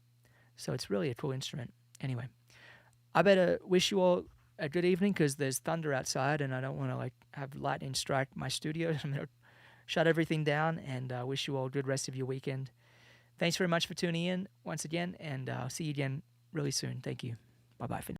A: So it's really a cool instrument. Anyway, I better wish you all a good evening because there's thunder outside and I don't want to have lightning strike my studio. I'm going to shut everything down and wish you all a good rest of your weekend. Thanks very much for tuning in once again, and I'll see you again really soon. Thank you. Bye-bye for now.